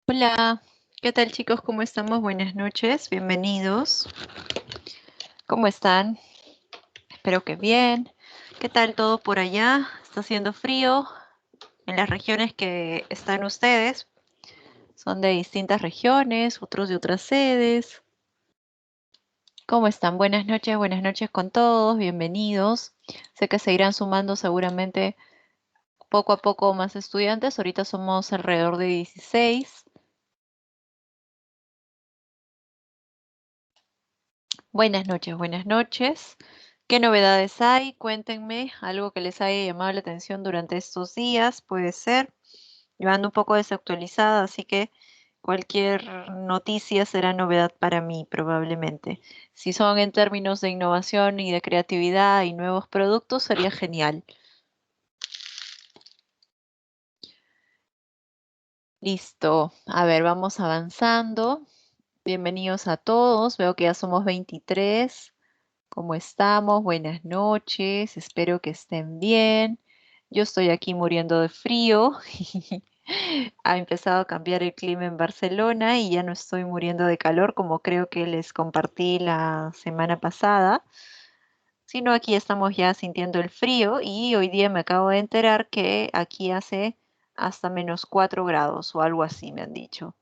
Hola, ¿qué tal chicos? ¿Cómo estamos? Buenas noches, bienvenidos. ¿Cómo están? Espero que bien. ¿Qué tal todo por allá? ¿Está haciendo frío en las regiones que están ustedes? Son de distintas regiones, otros de otras sedes. ¿Cómo están? Buenas noches con todos, bienvenidos. Sé que se irán sumando seguramente poco a poco más estudiantes. Ahorita somos alrededor de 16. Buenas noches, buenas noches. ¿Qué novedades hay? Cuéntenme algo que les haya llamado la atención durante estos días, puede ser. Yo ando un poco desactualizada, así que cualquier noticia será novedad para mí, probablemente. Si son en términos de innovación y de creatividad y nuevos productos, sería genial. Listo. A ver, vamos avanzando. Bienvenidos a todos. Veo que ya somos 23. ¿Cómo estamos? Buenas noches, espero que estén bien. Yo estoy aquí muriendo de frío. Ha empezado a cambiar el clima en Barcelona y ya no estoy muriendo de calor como creo que les compartí la semana pasada, sino aquí estamos ya sintiendo el frío y hoy día me acabo de enterar que aquí hace hasta -4 grados o algo así, me han dicho.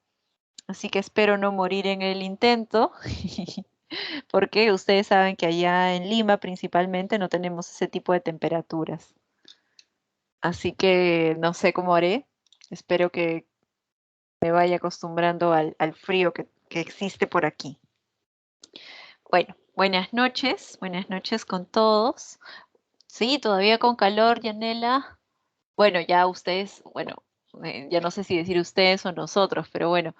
Así que espero no morir en el intento. Porque ustedes saben que allá en Lima principalmente no tenemos ese tipo de temperaturas. Así que no sé cómo haré. Espero que me vaya acostumbrando al frío que existe por aquí. Bueno, buenas noches con todos. Sí, todavía con calor, Yanela. Bueno, ya ustedes, bueno, ya no sé si decir ustedes o nosotros, pero bueno,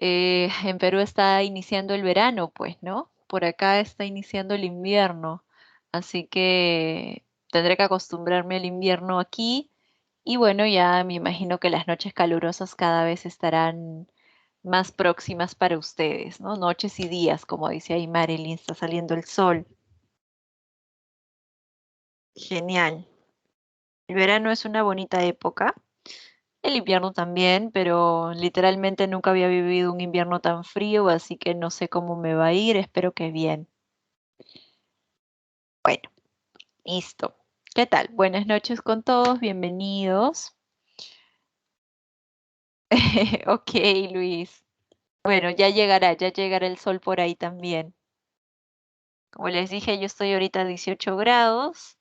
en Perú está iniciando el verano, pues, ¿no? Por acá está iniciando el invierno, así que tendré que acostumbrarme al invierno aquí y bueno, ya me imagino que las noches calurosas cada vez estarán más próximas para ustedes, ¿no? Noches y días, como dice ahí Marilyn, está saliendo el sol. Genial. El verano es una bonita época. El invierno también, pero literalmente nunca había vivido un invierno tan frío, así que no sé cómo me va a ir, espero que bien. Bueno, listo. ¿Qué tal? Buenas noches con todos, bienvenidos. Ok, Luis. Bueno, ya llegará el sol por ahí también. Como les dije, yo estoy ahorita a 18 grados,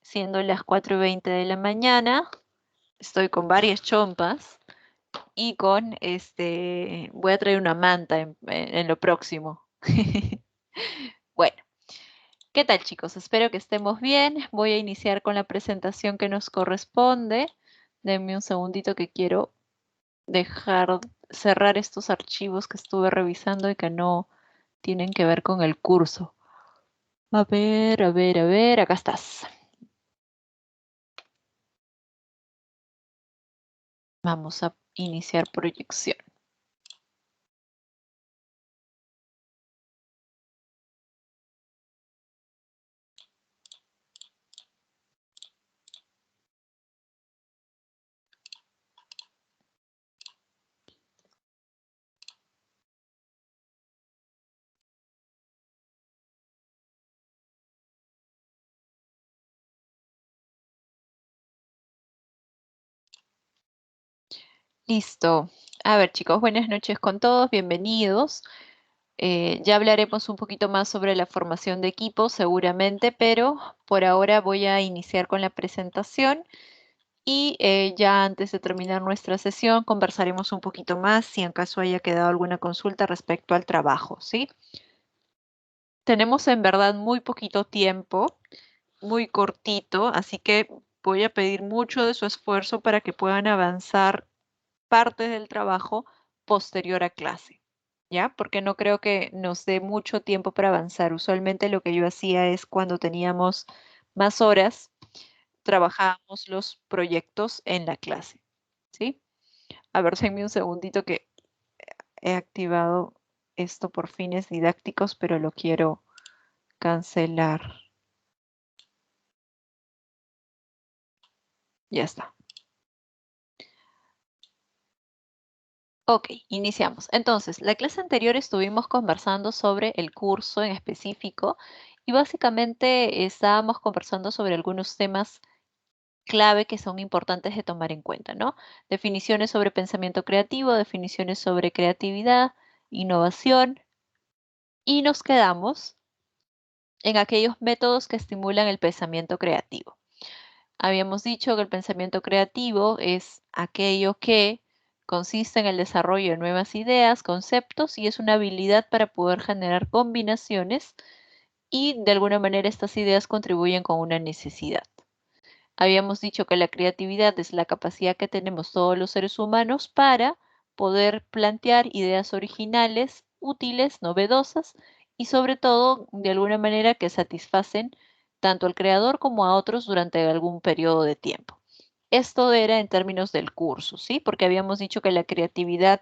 siendo las 4:20 de la mañana. Estoy con varias chompas y con voy a traer una manta en lo próximo. Bueno. ¿Qué tal, chicos? Espero que estemos bien. Voy a iniciar con la presentación que nos corresponde. Denme un segundito que quiero dejar cerrar estos archivos que estuve revisando y que no tienen que ver con el curso. A ver, a ver, a ver, acá estás. Vamos a iniciar proyección. Listo. A ver, chicos, buenas noches con todos, bienvenidos. Ya hablaremos un poquito más sobre la formación de equipos seguramente, pero por ahora voy a iniciar con la presentación y ya antes de terminar nuestra sesión conversaremos un poquito más si en caso haya quedado alguna consulta respecto al trabajo, ¿sí? Tenemos en verdad muy poquito tiempo, muy cortito, así que voy a pedir mucho de su esfuerzo para que puedan avanzar partes del trabajo posterior a clase. ¿Ya? Porque no creo que nos dé mucho tiempo para avanzar. Usualmente lo que yo hacía es cuando teníamos más horas, trabajábamos los proyectos en la clase, ¿sí? A ver, denme un segundito que he activado esto por fines didácticos, pero lo quiero cancelar. Ya está. Ok, iniciamos. Entonces, la clase anterior estuvimos conversando sobre el curso en específico y básicamente estábamos conversando sobre algunos temas clave que son importantes de tomar en cuenta, ¿no? Definiciones sobre pensamiento creativo, definiciones sobre creatividad, innovación, y nos quedamos en aquellos métodos que estimulan el pensamiento creativo. Habíamos dicho que el pensamiento creativo es aquello que consiste en el desarrollo de nuevas ideas, conceptos y es una habilidad para poder generar combinaciones y de alguna manera estas ideas contribuyen con una necesidad. Habíamos dicho que la creatividad es la capacidad que tenemos todos los seres humanos para poder plantear ideas originales, útiles, novedosas y sobre todo, de alguna manera, que satisfacen tanto al creador como a otros durante algún periodo de tiempo. Esto era en términos del curso, ¿sí? Porque habíamos dicho que la creatividad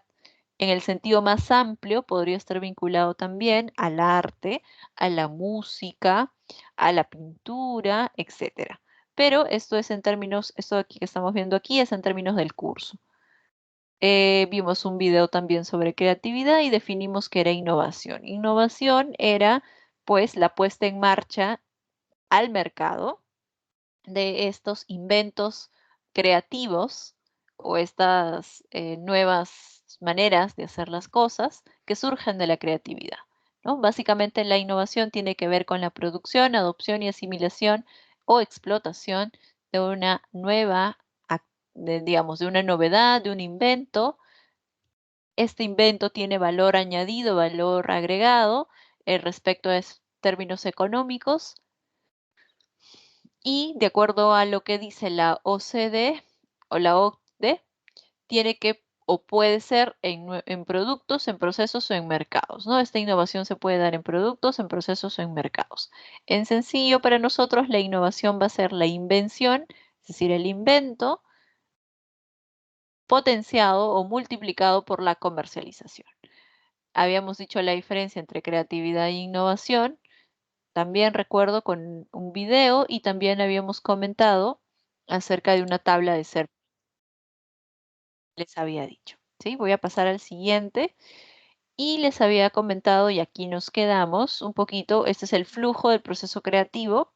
en el sentido más amplio podría estar vinculado también al arte, a la música, a la pintura, etcétera. Pero esto es en términos, esto aquí que estamos viendo aquí es en términos del curso. Vimos un video también sobre creatividad y definimos que era innovación. Innovación era pues la puesta en marcha al mercado de estos inventos creativos o estas nuevas maneras de hacer las cosas que surgen de la creatividad, ¿no? Básicamente la innovación tiene que ver con la producción, adopción y asimilación o explotación de una nueva, digamos, de una novedad, de un invento. Este invento tiene valor añadido, valor agregado respecto a términos económicos y de acuerdo a lo que dice la OCDE o la OCDE, tiene que o puede ser en productos, en procesos o en mercados, ¿no? Esta innovación se puede dar en productos, en procesos o en mercados. En sencillo, para nosotros la innovación va a ser la invención, es decir, el invento potenciado o multiplicado por la comercialización. Habíamos dicho la diferencia entre creatividad e innovación. También recuerdo con un video y también habíamos comentado acerca de una tabla de ser, les había dicho. ¿Sí? Voy a pasar al siguiente y les había comentado, y aquí nos quedamos un poquito, este es el flujo del proceso creativo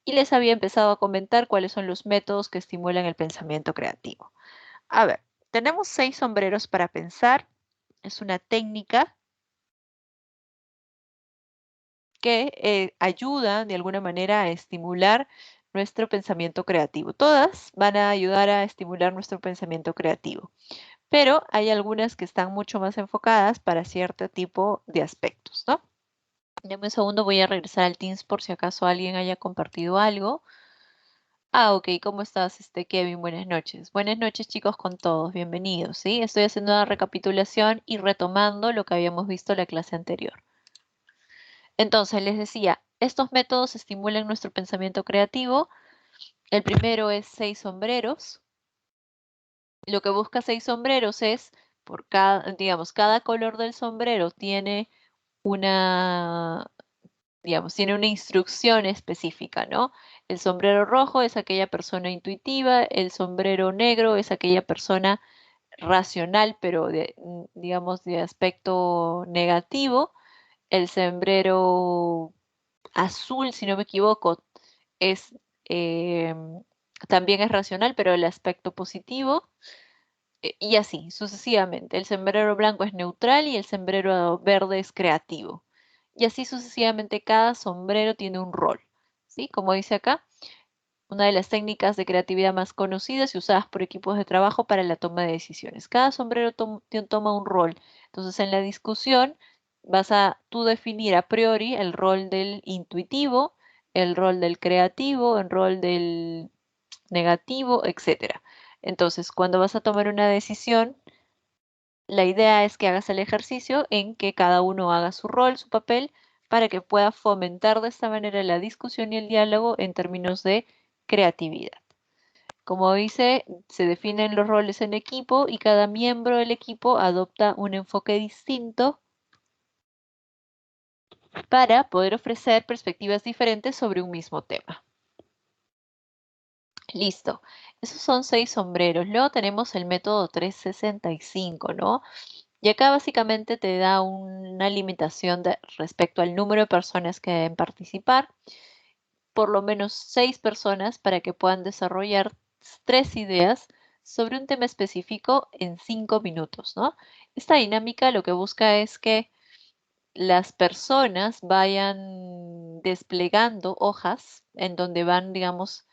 y les había empezado a comentar cuáles son los métodos que estimulan el pensamiento creativo. A ver, tenemos 6 sombreros para pensar. Es una técnica que ayuda de alguna manera a estimular nuestro pensamiento creativo. Todas van a ayudar a estimular nuestro pensamiento creativo, pero hay algunas que están mucho más enfocadas para cierto tipo de aspectos, ¿no? Dame un segundo, voy a regresar al Teams por si acaso alguien haya compartido algo. Ah, ok, ¿cómo estás, Kevin? Buenas noches. Buenas noches, chicos, con todos. Bienvenidos, ¿sí? Estoy haciendo una recapitulación y retomando lo que habíamos visto en la clase anterior. Entonces, les decía, estos métodos estimulan nuestro pensamiento creativo. El primero es 6 sombreros. Lo que busca 6 sombreros es, por cada, digamos, cada color del sombrero tiene una, digamos, tiene una instrucción específica, ¿no? El sombrero rojo es aquella persona intuitiva, el sombrero negro es aquella persona racional, pero digamos, de aspecto negativo. El sombrero azul, si no me equivoco, es también es racional, pero el aspecto positivo, y así sucesivamente. El sombrero blanco es neutral y el sombrero verde es creativo. Y así sucesivamente cada sombrero tiene un rol, ¿sí? Como dice acá, una de las técnicas de creatividad más conocidas y usadas por equipos de trabajo para la toma de decisiones. Cada sombrero toma un rol. Entonces, en la discusión vas a tú definir a priori el rol del intuitivo, el rol del creativo, el rol del negativo, etcétera. Entonces, cuando vas a tomar una decisión, la idea es que hagas el ejercicio en que cada uno haga su rol, su papel, para que pueda fomentar de esta manera la discusión y el diálogo en términos de creatividad. Como dice, se definen los roles en equipo y cada miembro del equipo adopta un enfoque distinto para poder ofrecer perspectivas diferentes sobre un mismo tema. Listo. Esos son 6 sombreros. Luego tenemos el método 365, ¿no? Y acá básicamente te da una limitación respecto al número de personas que deben participar, por lo menos 6 personas para que puedan desarrollar 3 ideas sobre un tema específico en 5 minutos, ¿no? Esta dinámica lo que busca es que las personas vayan desplegando hojas en donde van, digamos,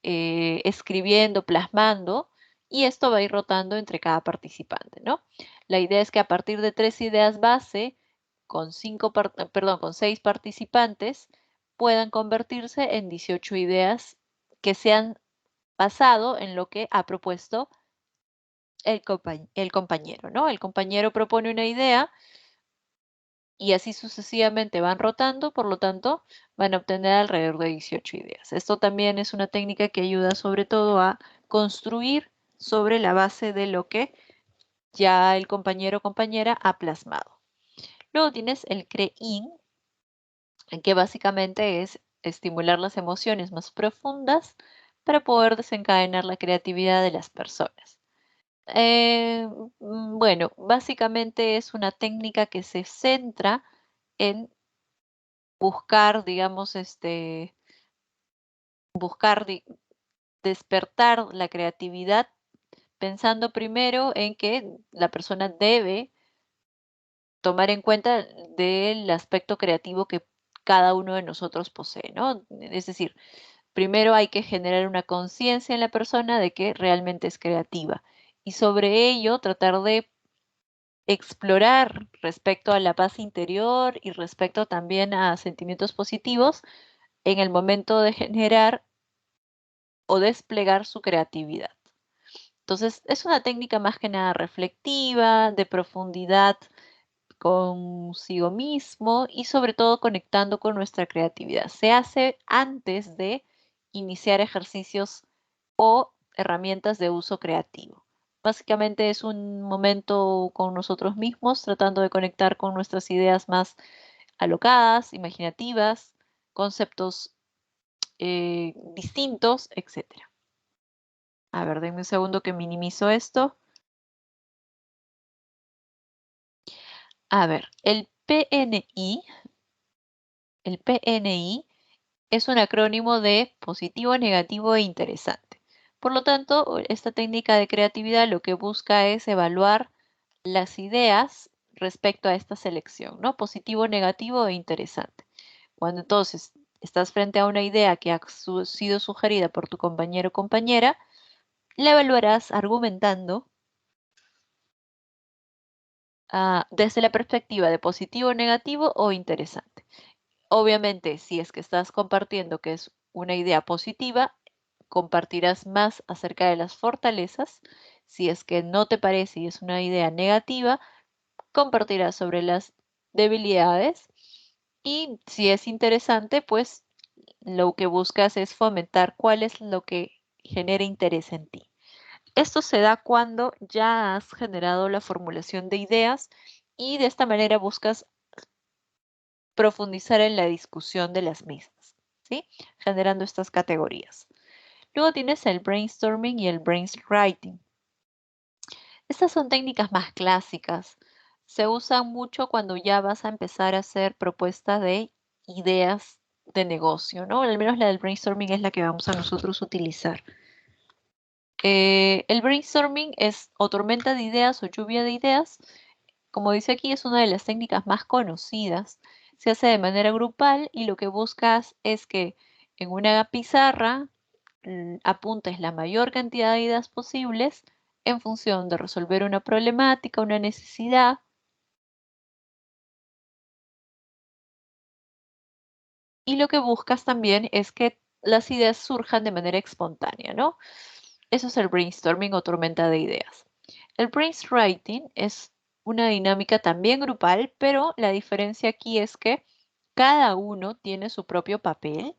escribiendo, plasmando, y esto va a ir rotando entre cada participante, ¿no? La idea es que a partir de 3 ideas base, con 6 participantes, puedan convertirse en 18 ideas que se han basado en lo que ha propuesto el compañero, ¿no? El compañero propone una idea y así sucesivamente van rotando, por lo tanto, van a obtener alrededor de 18 ideas. Esto también es una técnica que ayuda sobre todo a construir sobre la base de lo que ya el compañero o compañera ha plasmado. Luego tienes el CREIN, que básicamente es estimular las emociones más profundas para poder desencadenar la creatividad de las personas. Bueno, básicamente es una técnica que se centra en buscar, digamos, buscar despertar la creatividad pensando primero en que la persona debe tomar en cuenta del aspecto creativo que cada uno de nosotros posee, ¿no? Es decir, primero hay que generar una conciencia en la persona de que realmente es creativa y sobre ello tratar de explorar respecto a la paz interior y respecto también a sentimientos positivos en el momento de generar o desplegar su creatividad. Entonces, es una técnica más que nada reflexiva, de profundidad consigo mismo y sobre todo conectando con nuestra creatividad. Se hace antes de iniciar ejercicios o herramientas de uso creativo. Básicamente es un momento con nosotros mismos, tratando de conectar con nuestras ideas más alocadas, imaginativas, conceptos distintos, etc. A ver, denme un segundo que minimizo esto. A ver, el PNI es un acrónimo de positivo, negativo e interesante. Por lo tanto, esta técnica de creatividad lo que busca es evaluar las ideas respecto a esta selección, ¿no? Positivo, negativo e interesante. Cuando entonces estás frente a una idea que ha sido sugerida por tu compañero o compañera, la evaluarás argumentando desde la perspectiva de positivo, negativo o interesante. Obviamente, si es que estás compartiendo que es una idea positiva, compartirás más acerca de las fortalezas. Si es que no te parece y es una idea negativa, compartirás sobre las debilidades. Y si es interesante, pues lo que buscas es fomentar cuál es lo que genera interés en ti. Esto se da cuando ya has generado la formulación de ideas y de esta manera buscas profundizar en la discusión de las mismas, ¿sí? Generando estas categorías. Luego tienes el brainstorming y el brainwriting. Estas son técnicas más clásicas. Se usan mucho cuando ya vas a empezar a hacer propuestas de ideas de negocio, ¿no? Al menos la del brainstorming es la que vamos a nosotros utilizar. El brainstorming es o tormenta de ideas o lluvia de ideas. Como dice aquí, es una de las técnicas más conocidas. Se hace de manera grupal y lo que buscas es que en una pizarra apuntes la mayor cantidad de ideas posibles en función de resolver una problemática, una necesidad, y lo que buscas también es que las ideas surjan de manera espontánea, ¿no? Eso es el brainstorming o tormenta de ideas. El brainwriting es una dinámica también grupal, pero la diferencia aquí es que cada uno tiene su propio papel,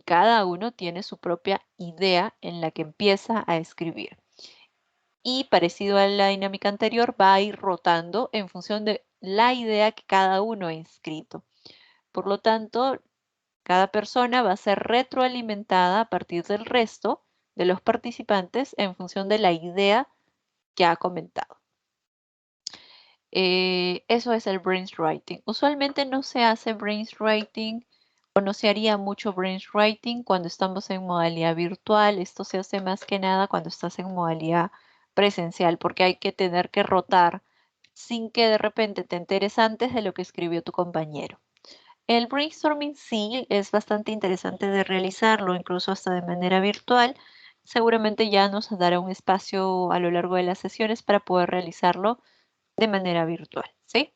cada uno tiene su propia idea en la que empieza a escribir. Y parecido a la dinámica anterior, va a ir rotando en función de la idea que cada uno ha inscrito. Por lo tanto, cada persona va a ser retroalimentada a partir del resto de los participantes en función de la idea que ha comentado. Eso es el brainwriting. Usualmente no se hace brainwriting o no se haría mucho brainwriting cuando estamos en modalidad virtual. Esto se hace más que nada cuando estás en modalidad presencial, porque hay que tener que rotar sin que de repente te enteres antes de lo que escribió tu compañero. El brainstorming sí es bastante interesante de realizarlo, incluso hasta de manera virtual. Seguramente ya nos dará un espacio a lo largo de las sesiones para poder realizarlo de manera virtual, ¿sí?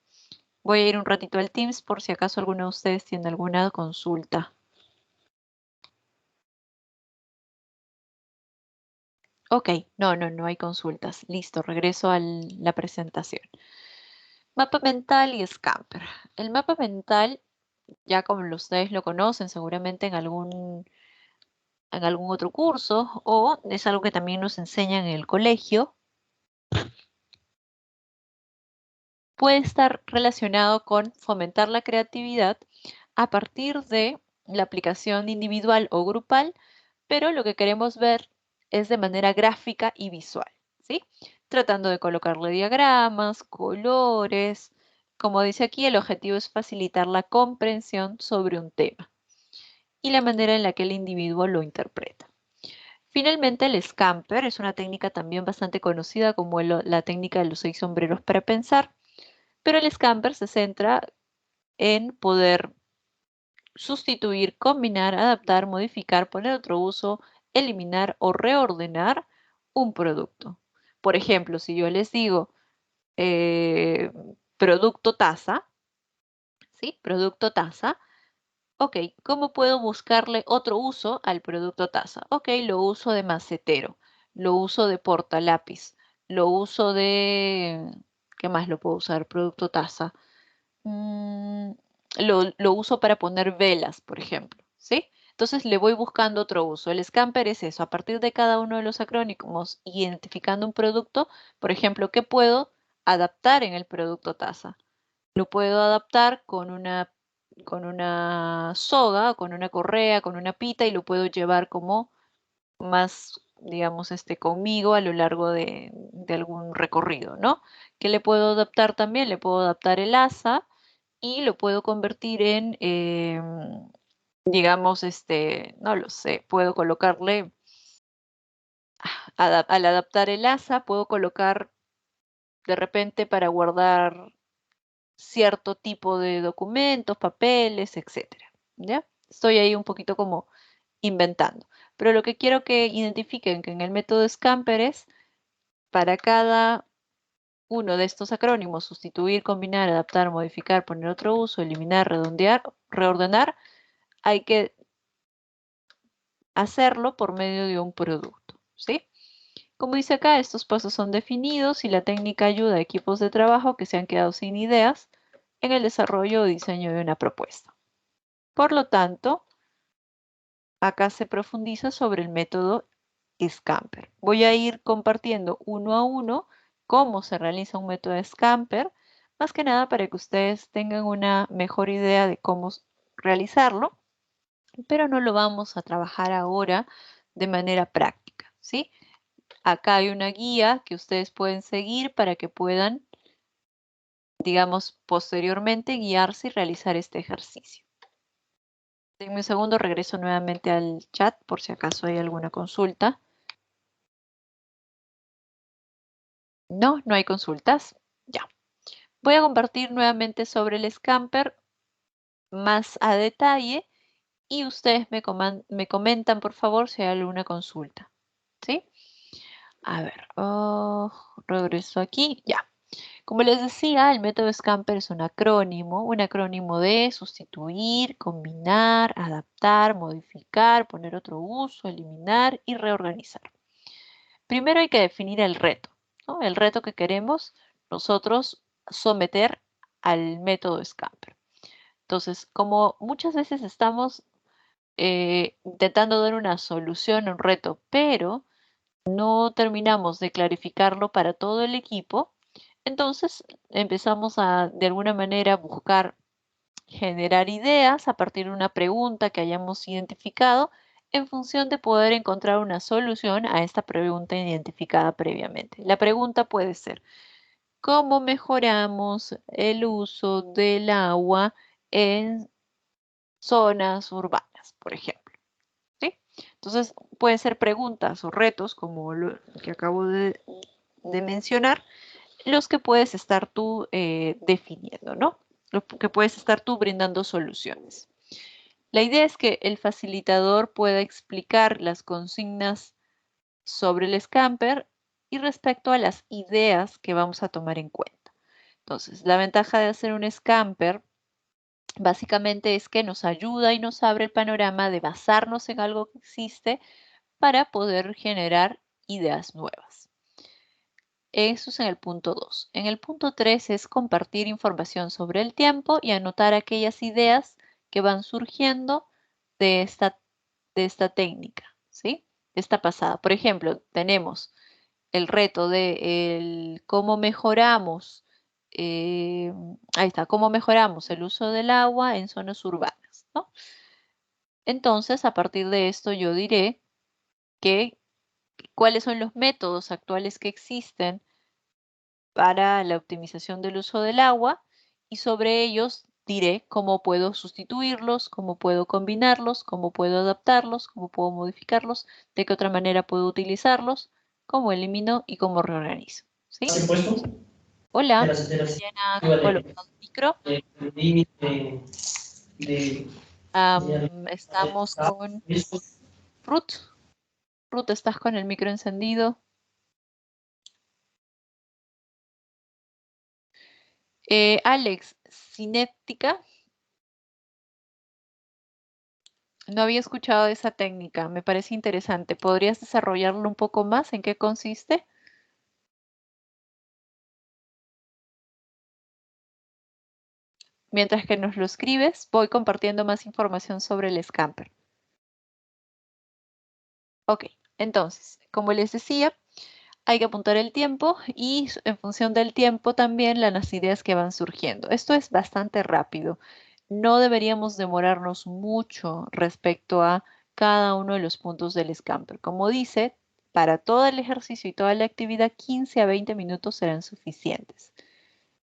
Voy a ir un ratito al Teams por si acaso alguno de ustedes tiene alguna consulta. Ok, no hay consultas. Listo, regreso a la presentación. Mapa mental y Scamper. El mapa mental, ya como ustedes lo conocen seguramente en algún otro curso o es algo que también nos enseñan en el colegio, puede estar relacionado con fomentar la creatividad a partir de la aplicación individual o grupal, pero lo que queremos ver es de manera gráfica y visual, ¿sí? Tratando de colocarle diagramas, colores. Como dice aquí, el objetivo es facilitar la comprensión sobre un tema y la manera en la que el individuo lo interpreta. Finalmente, el Scamper es una técnica también bastante conocida como la técnica de los 6 sombreros para pensar, pero el Scamper se centra en poder sustituir, combinar, adaptar, modificar, poner otro uso, eliminar o reordenar un producto. Por ejemplo, si yo les digo eh, producto taza, ¿sí? Producto taza. Ok, ¿cómo puedo buscarle otro uso al producto taza? Ok, lo uso de macetero, lo uso de portalápiz, lo uso de... ¿Qué más lo puedo usar? Producto taza. Mm, lo uso para poner velas, por ejemplo, ¿sí? Entonces le voy buscando otro uso. El Scamper es eso, a partir de cada uno de los acrónimos, identificando un producto, por ejemplo, ¿qué puedo adaptar en el producto taza? Lo puedo adaptar con una soga, con una correa, con una pita y lo puedo llevar como más, digamos, conmigo a lo largo de algún recorrido, ¿no? ¿Qué le puedo adaptar también? Le puedo adaptar el asa y lo puedo convertir en, digamos, no lo sé, puedo colocarle, al adaptar el asa, puedo colocar de repente para guardar cierto tipo de documentos, papeles, etcétera, ¿ya? Estoy ahí un poquito como inventando. Pero lo que quiero que identifiquen que en el método Scamper es para cada uno de estos acrónimos, sustituir, combinar, adaptar, modificar, poner otro uso, eliminar, redondear, reordenar, hay que hacerlo por medio de un producto, ¿sí? Como dice acá, estos pasos son definidos y la técnica ayuda a equipos de trabajo que se han quedado sin ideas en el desarrollo o diseño de una propuesta. Por lo tanto, acá se profundiza sobre el método Scamper. Voy a ir compartiendo uno a uno cómo se realiza un método Scamper, más que nada para que ustedes tengan una mejor idea de cómo realizarlo, pero no lo vamos a trabajar ahora de manera práctica, ¿sí? Acá hay una guía que ustedes pueden seguir para que puedan, digamos, posteriormente guiarse y realizar este ejercicio. Denme un segundo, regreso nuevamente al chat por si acaso hay alguna consulta. No hay consultas. Ya. Voy a compartir nuevamente sobre el Scamper más a detalle y ustedes me comentan, por favor, si hay alguna consulta. ¿Sí? A ver, regreso aquí. Ya. Como les decía, el método Scamper es un acrónimo de sustituir, combinar, adaptar, modificar, poner otro uso, eliminar y reorganizar. Primero hay que definir el reto, ¿no? El reto que queremos nosotros someter al método Scamper. Entonces, como muchas veces estamos intentando dar una solución a un reto, pero no terminamos de clarificarlo para todo el equipo, entonces empezamos a, de alguna manera, buscar generar ideas a partir de una pregunta que hayamos identificado en función de poder encontrar una solución a esta pregunta identificada previamente. La pregunta puede ser, ¿cómo mejoramos el uso del agua en zonas urbanas, por ejemplo? ¿Sí? Entonces, pueden ser preguntas o retos, como lo que acabo de mencionar, los que puedes estar tú definiendo, ¿no? Los que puedes estar tú brindando soluciones. La idea es que el facilitador pueda explicar las consignas sobre el Scamper y respecto a las ideas que vamos a tomar en cuenta. Entonces, la ventaja de hacer un Scamper básicamente es que nos ayuda y nos abre el panorama de basarnos en algo que existe para poder generar ideas nuevas. Eso es en el punto 2. En el punto 3 es compartir información sobre el tiempo y anotar aquellas ideas que van surgiendo de esta técnica, ¿sí? De esta pasada. Por ejemplo, tenemos el reto de cómo mejoramos, ahí está, cómo mejoramos el uso del agua en zonas urbanas, ¿no? Entonces, a partir de esto yo diré que cuáles son los métodos actuales que existen para la optimización del uso del agua y sobre ellos diré cómo puedo sustituirlos, cómo puedo combinarlos, cómo puedo adaptarlos, cómo puedo modificarlos, de qué otra manera puedo utilizarlos, cómo elimino y cómo reorganizo. ¿Sí? Hola, Diana, bueno, micro. Estamos con Ruth. Ruth, ¿estás con el micro encendido? Alex, cinética. No había escuchado de esa técnica, me parece interesante. ¿Podrías desarrollarlo un poco más? ¿En qué consiste? Mientras que nos lo escribes, voy compartiendo más información sobre el Scamper. Ok, entonces, como les decía, hay que apuntar el tiempo y en función del tiempo también las ideas que van surgiendo. Esto es bastante rápido. No deberíamos demorarnos mucho respecto a cada uno de los puntos del Scamper. Como dice, para todo el ejercicio y toda la actividad, 15 a 20 minutos serán suficientes.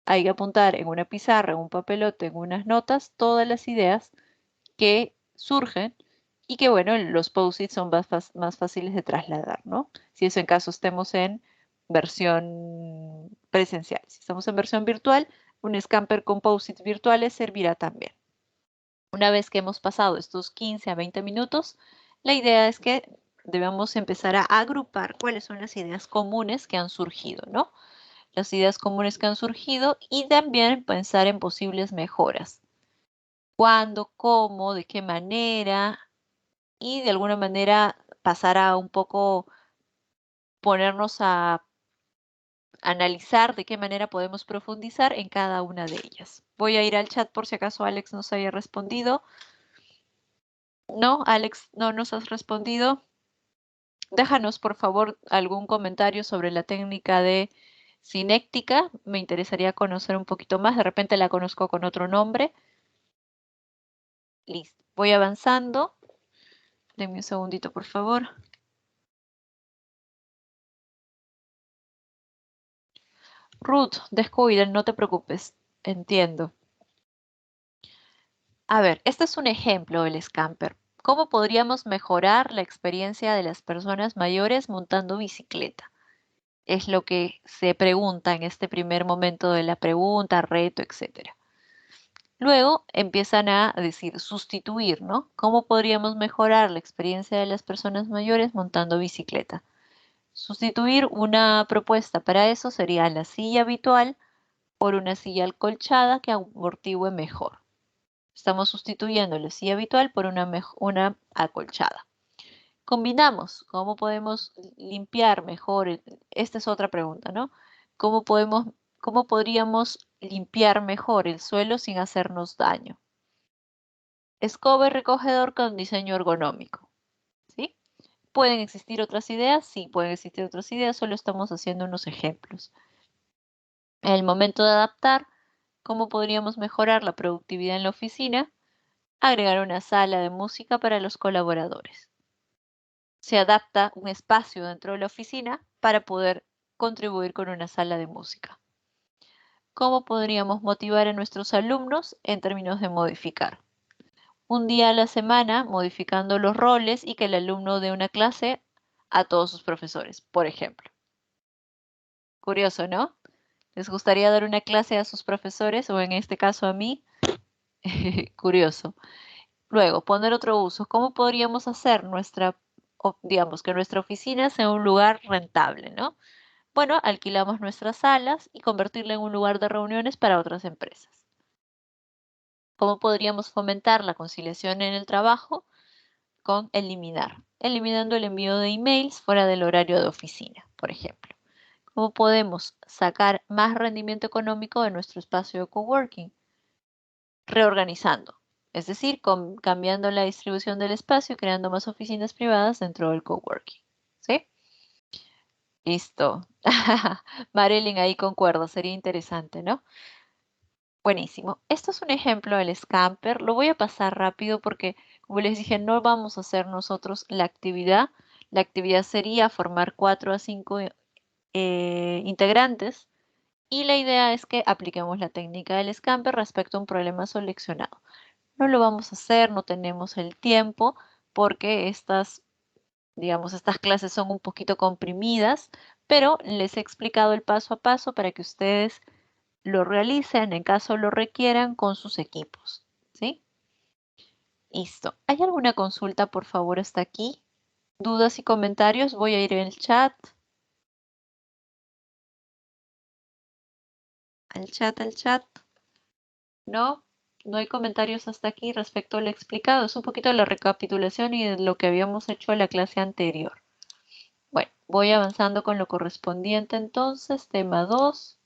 Hay que apuntar en una pizarra, en un papelote, en unas notas, todas las ideas que surgen y que, bueno, los post-its son más fáciles de trasladar, ¿no? Si eso en caso estemos en versión presencial. Si estamos en versión virtual, un Scamper con post-its virtuales servirá también. Una vez que hemos pasado estos 15 a 20 minutos, la idea es que debemos empezar a agrupar cuáles son las ideas comunes que han surgido, ¿no? Las ideas comunes que han surgido y también pensar en posibles mejoras. ¿Cuándo, cómo, de qué manera? Y de alguna manera pasar a un poco ponernos a analizar de qué manera podemos profundizar en cada una de ellas. Voy a ir al chat por si acaso Alex nos haya respondido. No, Alex, no nos has respondido. Déjanos, por favor, algún comentario sobre la técnica de cinéctica. Me interesaría conocer un poquito más. De repente la conozco con otro nombre. Listo. Voy avanzando. Denme un segundito, por favor. Ruth, descuiden, no te preocupes. Entiendo. A ver, este es un ejemplo del Scamper. ¿Cómo podríamos mejorar la experiencia de las personas mayores montando bicicleta? Es lo que se pregunta en este primer momento de la pregunta, reto, etc. Luego empiezan a decir sustituir, ¿no? ¿Cómo podríamos mejorar la experiencia de las personas mayores montando bicicleta? Sustituir una propuesta para eso sería la silla habitual por una silla acolchada que amortigüe mejor. Estamos sustituyendo la silla habitual por una acolchada. Combinamos, ¿cómo podemos limpiar mejor? Esta es otra pregunta, ¿no? ¿Cómo podríamos limpiar mejor el suelo sin hacernos daño? Escoba y recogedor con diseño ergonómico, ¿sí? ¿Pueden existir otras ideas? Sí, pueden existir otras ideas, solo estamos haciendo unos ejemplos. En el momento de adaptar, ¿cómo podríamos mejorar la productividad en la oficina? Agregar una sala de música para los colaboradores. se adapta un espacio dentro de la oficina para poder contribuir con una sala de música. ¿Cómo podríamos motivar a nuestros alumnos en términos de modificar? Un día a la semana modificando los roles y que el alumno dé una clase a todos sus profesores, por ejemplo. Curioso, ¿no? ¿Les gustaría dar una clase a sus profesores o en este caso a mí? Curioso. Luego, poner otro uso. ¿Cómo podríamos hacer digamos, que nuestra oficina sea un lugar rentable, ¿no? Bueno, alquilamos nuestras salas y convertirla en un lugar de reuniones para otras empresas. ¿Cómo podríamos fomentar la conciliación en el trabajo? Con eliminar, eliminando el envío de emails fuera del horario de oficina, por ejemplo. ¿Cómo podemos sacar más rendimiento económico de nuestro espacio de coworking? Reorganizando, es decir, cambiando la distribución del espacio y creando más oficinas privadas dentro del coworking. ¿Sí? Listo. Marilyn ahí concuerdo, sería interesante, ¿no? Buenísimo. Esto es un ejemplo del Scamper. Lo voy a pasar rápido porque, como les dije, no vamos a hacer nosotros la actividad. La actividad sería formar 4 a 5 integrantes y la idea es que apliquemos la técnica del Scamper respecto a un problema seleccionado. No lo vamos a hacer, no tenemos el tiempo porque digamos, estas clases son un poquito comprimidas, pero les he explicado el paso a paso para que ustedes lo realicen en caso lo requieran con sus equipos, ¿sí? Listo. ¿Hay alguna consulta, por favor, hasta aquí? ¿Dudas y comentarios? Voy a ir en el chat. Al chat, al chat. ¿No? No hay comentarios hasta aquí respecto a lo explicado. Es un poquito la recapitulación y de lo que habíamos hecho en la clase anterior. Bueno, voy avanzando con lo correspondiente entonces, tema 2.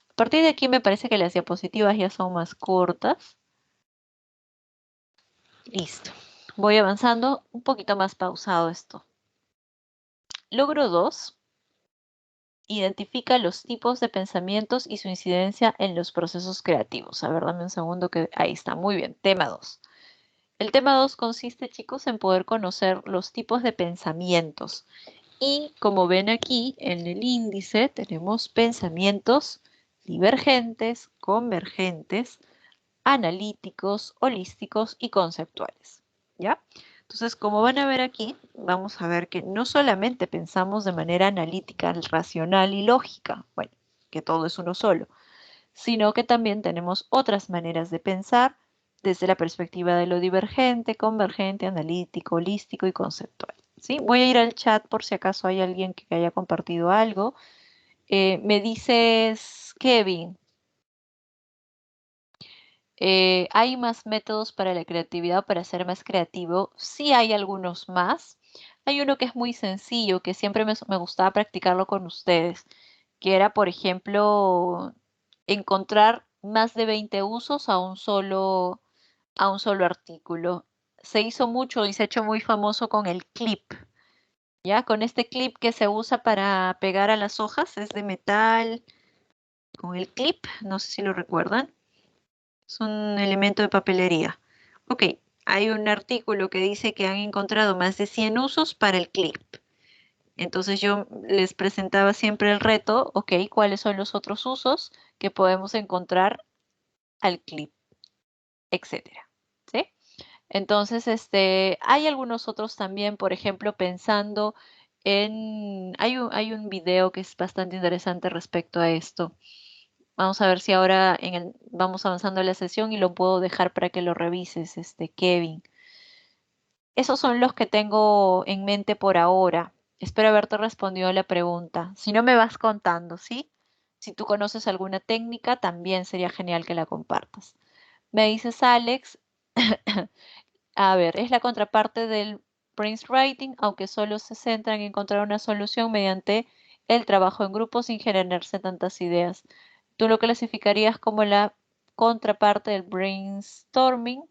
A partir de aquí me parece que las diapositivas ya son más cortas. Listo. Voy avanzando un poquito más pausado esto. Logro 2. Identifica los tipos de pensamientos y su incidencia en los procesos creativos. A ver, dame un segundo que ahí está. Muy bien. Tema 2. El tema 2 consiste, chicos, en poder conocer los tipos de pensamientos. Y como ven aquí en el índice, tenemos pensamientos divergentes, convergentes, analíticos, holísticos y conceptuales. ¿Ya? Entonces, como van a ver aquí, vamos a ver que no solamente pensamos de manera analítica, racional y lógica, bueno, que todo es uno solo, sino que también tenemos otras maneras de pensar desde la perspectiva de lo divergente, convergente, analítico, holístico y conceptual. ¿Sí? Voy a ir al chat por si acaso hay alguien que haya compartido algo. Me dices, Kevin, ¿hay más métodos para la creatividad o para ser más creativo? Sí hay algunos más. Hay uno que es muy sencillo, que siempre me gustaba practicarlo con ustedes, que era, por ejemplo, encontrar más de 20 usos a un solo artículo. Se hizo mucho y se ha hecho muy famoso con el clip, ¿ya? Con este clip que se usa para pegar a las hojas, es de metal, con el clip, no sé si lo recuerdan. Es un elemento de papelería. Ok, hay un artículo que dice que han encontrado más de 100 usos para el clip. Entonces yo les presentaba siempre el reto, ok, ¿cuáles son los otros usos que podemos encontrar al clip, etcétera? ¿Sí? Entonces, hay algunos otros también, por ejemplo, pensando hay un video que es bastante interesante respecto a esto. Vamos a ver si ahora vamos avanzando en la sesión y lo puedo dejar para que lo revises, Kevin. Esos son los que tengo en mente por ahora. Espero haberte respondido a la pregunta. Si no, me vas contando, ¿sí? Si tú conoces alguna técnica, también sería genial que la compartas. Me dices, Alex, a ver, es la contraparte del brainswriting, aunque solo se centra en encontrar una solución mediante el trabajo en grupo sin generarse tantas ideas. ¿Tú lo clasificarías como la contraparte del brainstorming?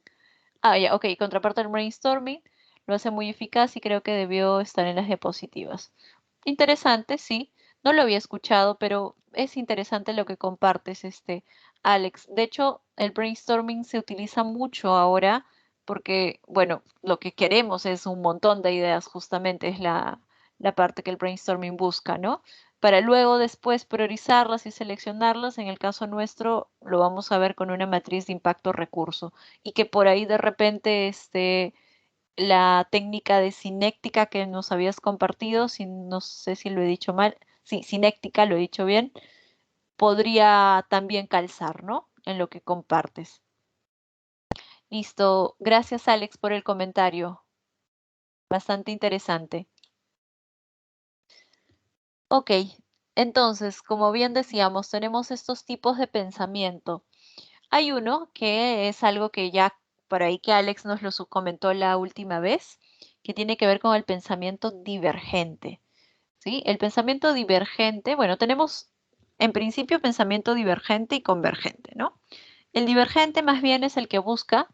Ah, ya, ok, contraparte del brainstorming. Lo hace muy eficaz y creo que debió estar en las diapositivas. Interesante, sí. No lo había escuchado, pero es interesante lo que compartes, Alex. De hecho, el brainstorming se utiliza mucho ahora porque, bueno, lo que queremos es un montón de ideas, justamente es la parte que el brainstorming busca, ¿no? Para luego después priorizarlas y seleccionarlas. En el caso nuestro lo vamos a ver con una matriz de impacto recurso y que por ahí de repente la técnica de cinéctica que nos habías compartido, si, no sé si lo he dicho mal, sí, cinéctica, lo he dicho bien, podría también calzar, ¿no? En lo que compartes. Listo. Gracias, Alex, por el comentario. Bastante interesante. Ok, entonces, como bien decíamos, tenemos estos tipos de pensamiento. Hay uno que es algo que ya por ahí que Alex nos lo comentó la última vez, que tiene que ver con el pensamiento divergente. ¿Sí? El pensamiento divergente, bueno, tenemos en principio pensamiento divergente y convergente, ¿no? El divergente más bien es el que busca,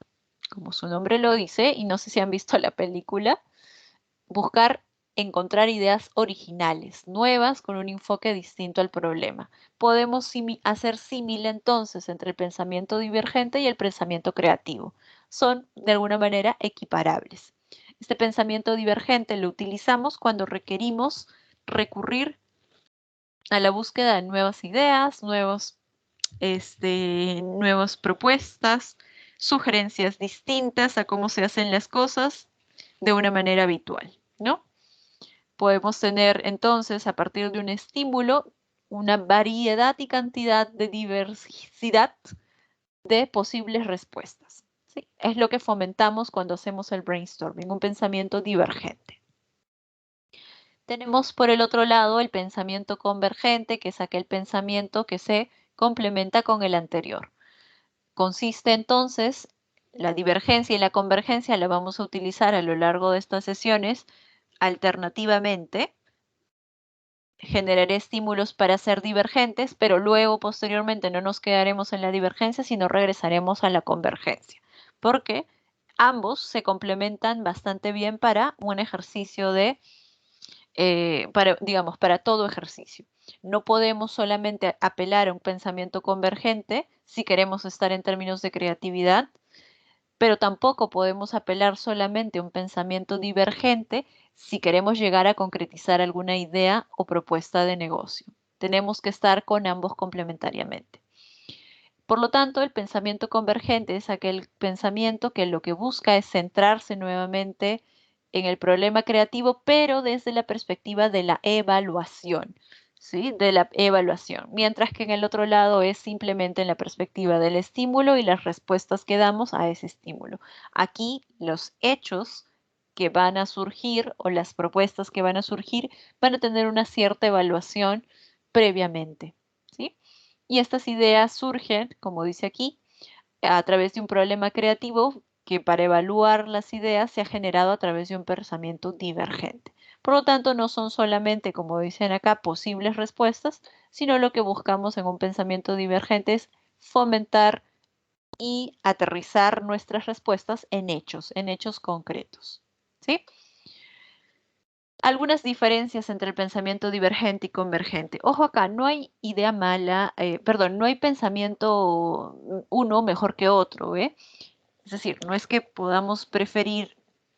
como su nombre lo dice, y no sé si han visto la película, buscar encontrar ideas originales, nuevas, con un enfoque distinto al problema. Podemos hacer símil entonces entre el pensamiento divergente y el pensamiento creativo. Son de alguna manera equiparables. Este pensamiento divergente lo utilizamos cuando requerimos recurrir a la búsqueda de nuevas ideas, nuevas propuestas, sugerencias distintas a cómo se hacen las cosas de una manera habitual, ¿no? Podemos tener entonces, a partir de un estímulo, una variedad y cantidad de diversidad de posibles respuestas. ¿Sí? Es lo que fomentamos cuando hacemos el brainstorming, un pensamiento divergente. Tenemos por el otro lado el pensamiento convergente, que es aquel pensamiento que se complementa con el anterior. Consiste entonces, la divergencia y la convergencia la vamos a utilizar a lo largo de estas sesiones alternativamente. Generaré estímulos para ser divergentes, pero luego posteriormente no nos quedaremos en la divergencia, sino regresaremos a la convergencia, porque ambos se complementan bastante bien para un ejercicio digamos, para todo ejercicio. No podemos solamente apelar a un pensamiento convergente si queremos estar en términos de creatividad, pero tampoco podemos apelar solamente a un pensamiento divergente si queremos llegar a concretizar alguna idea o propuesta de negocio. Tenemos que estar con ambos complementariamente. Por lo tanto, el pensamiento convergente es aquel pensamiento que lo que busca es centrarse nuevamente en el problema creativo, pero desde la perspectiva de la evaluación, ¿sí? De la evaluación, mientras que en el otro lado es simplemente en la perspectiva del estímulo y las respuestas que damos a ese estímulo. Aquí los hechos que van a surgir o las propuestas que van a surgir van a tener una cierta evaluación previamente, ¿sí? Y estas ideas surgen, como dice aquí, a través de un problema creativo que para evaluar las ideas se ha generado a través de un pensamiento divergente. Por lo tanto, no son solamente, como dicen acá, posibles respuestas, sino lo que buscamos en un pensamiento divergente es fomentar y aterrizar nuestras respuestas en hechos concretos. ¿Sí? Algunas diferencias entre el pensamiento divergente y convergente. Ojo acá, no hay idea mala, perdón, no hay pensamiento uno mejor que otro, ¿eh? Es decir, no es que podamos preferir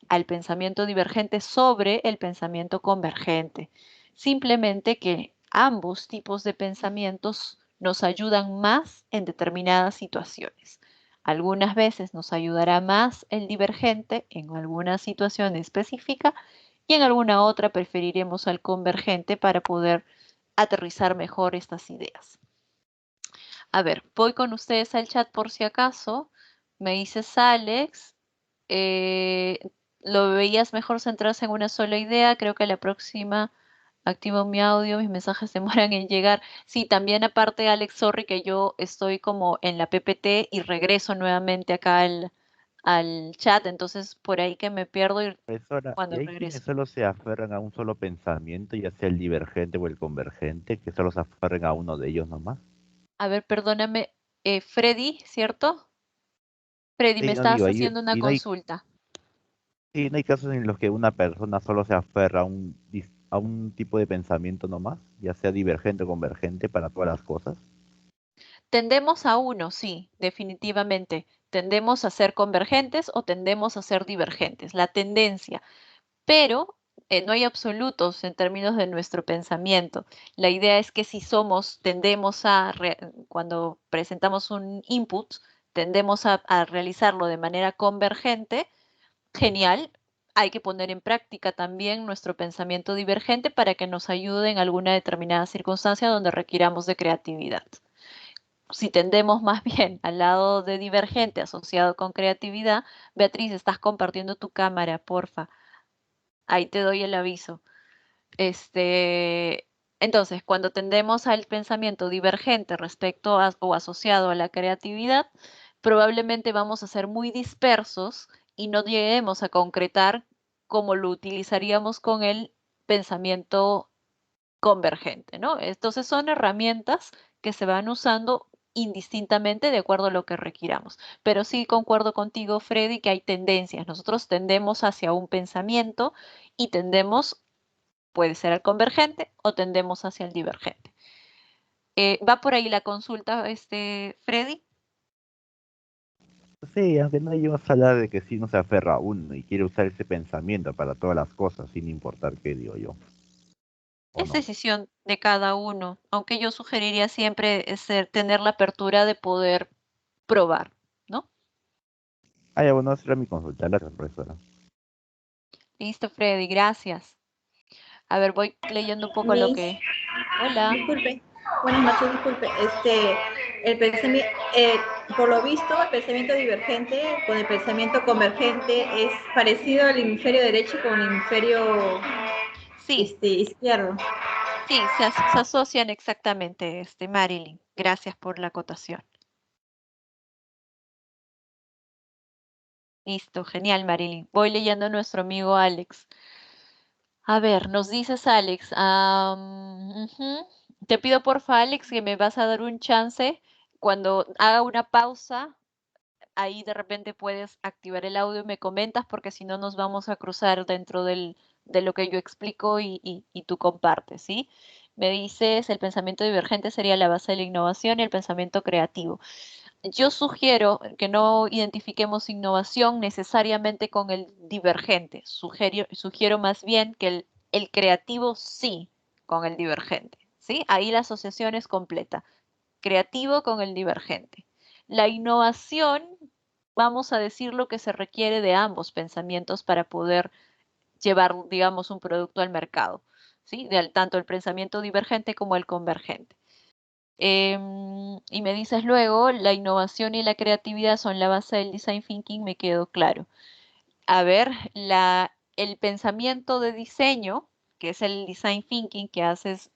al pensamiento divergente sobre el pensamiento convergente. Simplemente que ambos tipos de pensamientos nos ayudan más en determinadas situaciones. Algunas veces nos ayudará más el divergente en alguna situación específica y en alguna otra preferiremos al convergente para poder aterrizar mejor estas ideas. A ver, voy con ustedes al chat por si acaso. Me dices, Alex, eh, lo veías mejor centrarse en una sola idea. Creo que la próxima activo mi audio, mis mensajes demoran en llegar. Sí, también aparte, Alex, sorry que yo estoy como en la PPT y regreso nuevamente acá al chat, entonces por ahí que me pierdo Profesora, ¿y cuando hay quienes regreso. solo se aferran a un solo pensamiento, ya sea el divergente o el convergente, que solo se aferran a uno de ellos nomás? A ver, perdóname, Freddy, ¿cierto? Freddy, me Sí, no estabas digo, haciendo una consulta. sí, no hay casos en los que una persona solo se aferra a a un tipo de pensamiento nomás, ya sea divergente o convergente para todas las cosas. Tendemos a uno, sí, definitivamente. Tendemos a ser convergentes o tendemos a ser divergentes, la tendencia. Pero no hay absolutos en términos de nuestro pensamiento. La idea es que si tendemos cuando presentamos un input, tendemos a realizarlo de manera convergente, genial. Hay que poner en práctica también nuestro pensamiento divergente para que nos ayude en alguna determinada circunstancia donde requiramos de creatividad. Si tendemos más bien al lado de divergente asociado con creatividad, Beatriz, estás compartiendo tu cámara, porfa. Ahí te doy el aviso. Entonces, cuando tendemos al pensamiento divergente respecto o asociado a la creatividad, probablemente vamos a ser muy dispersos y no lleguemos a concretar como lo utilizaríamos con el pensamiento convergente, ¿no? Entonces son herramientas que se van usando indistintamente de acuerdo a lo que requiramos. Pero sí concuerdo contigo, Freddy, que hay tendencias. Nosotros tendemos hacia un pensamiento y puede ser al convergente o tendemos hacia el divergente. ¿Va por ahí la consulta, Freddy? Sí, aunque no llegas a hablar de que sí no se aferra a uno y quiere usar ese pensamiento para todas las cosas, sin importar qué digo yo, ¿o Es no? decisión de cada uno, aunque yo sugeriría siempre tener la apertura de poder probar, ¿no? Ah, ya, bueno, esa era mi consulta, gracias, profesora. Listo, Freddy, gracias. A ver, voy leyendo un poco lo Miss, que... Hola. disculpe, buenas noches, disculpe. El pensamiento, por lo visto, el pensamiento divergente con el pensamiento convergente es parecido al hemisferio derecho con el hemisferio Sí, izquierdo. sí, se asocian exactamente, Marilyn. Gracias por la acotación. Listo, genial, Marilyn. Voy leyendo a nuestro amigo Alex. A ver, nos dices, Alex, ujú. Te pido porfa, Alex, que me vas a dar un chance cuando haga una pausa. Ahí de repente puedes activar el audio y me comentas, porque si no nos vamos a cruzar dentro de lo que yo explico y tú compartes, ¿sí? Me dices, el pensamiento divergente sería la base de la innovación y el pensamiento creativo. Yo sugiero que no identifiquemos innovación necesariamente con el divergente. Sugiero más bien que el creativo sí con el divergente, ¿sí? Ahí la asociación es completa. Creativo con el divergente. La innovación, vamos a decir lo que se requiere de ambos pensamientos para poder llevar, digamos, un producto al mercado, ¿sí? Tanto el pensamiento divergente como el convergente. Y me dices luego, la innovación y la creatividad son la base del design thinking, me quedó claro. A ver, el pensamiento de diseño, que es el design thinking que haces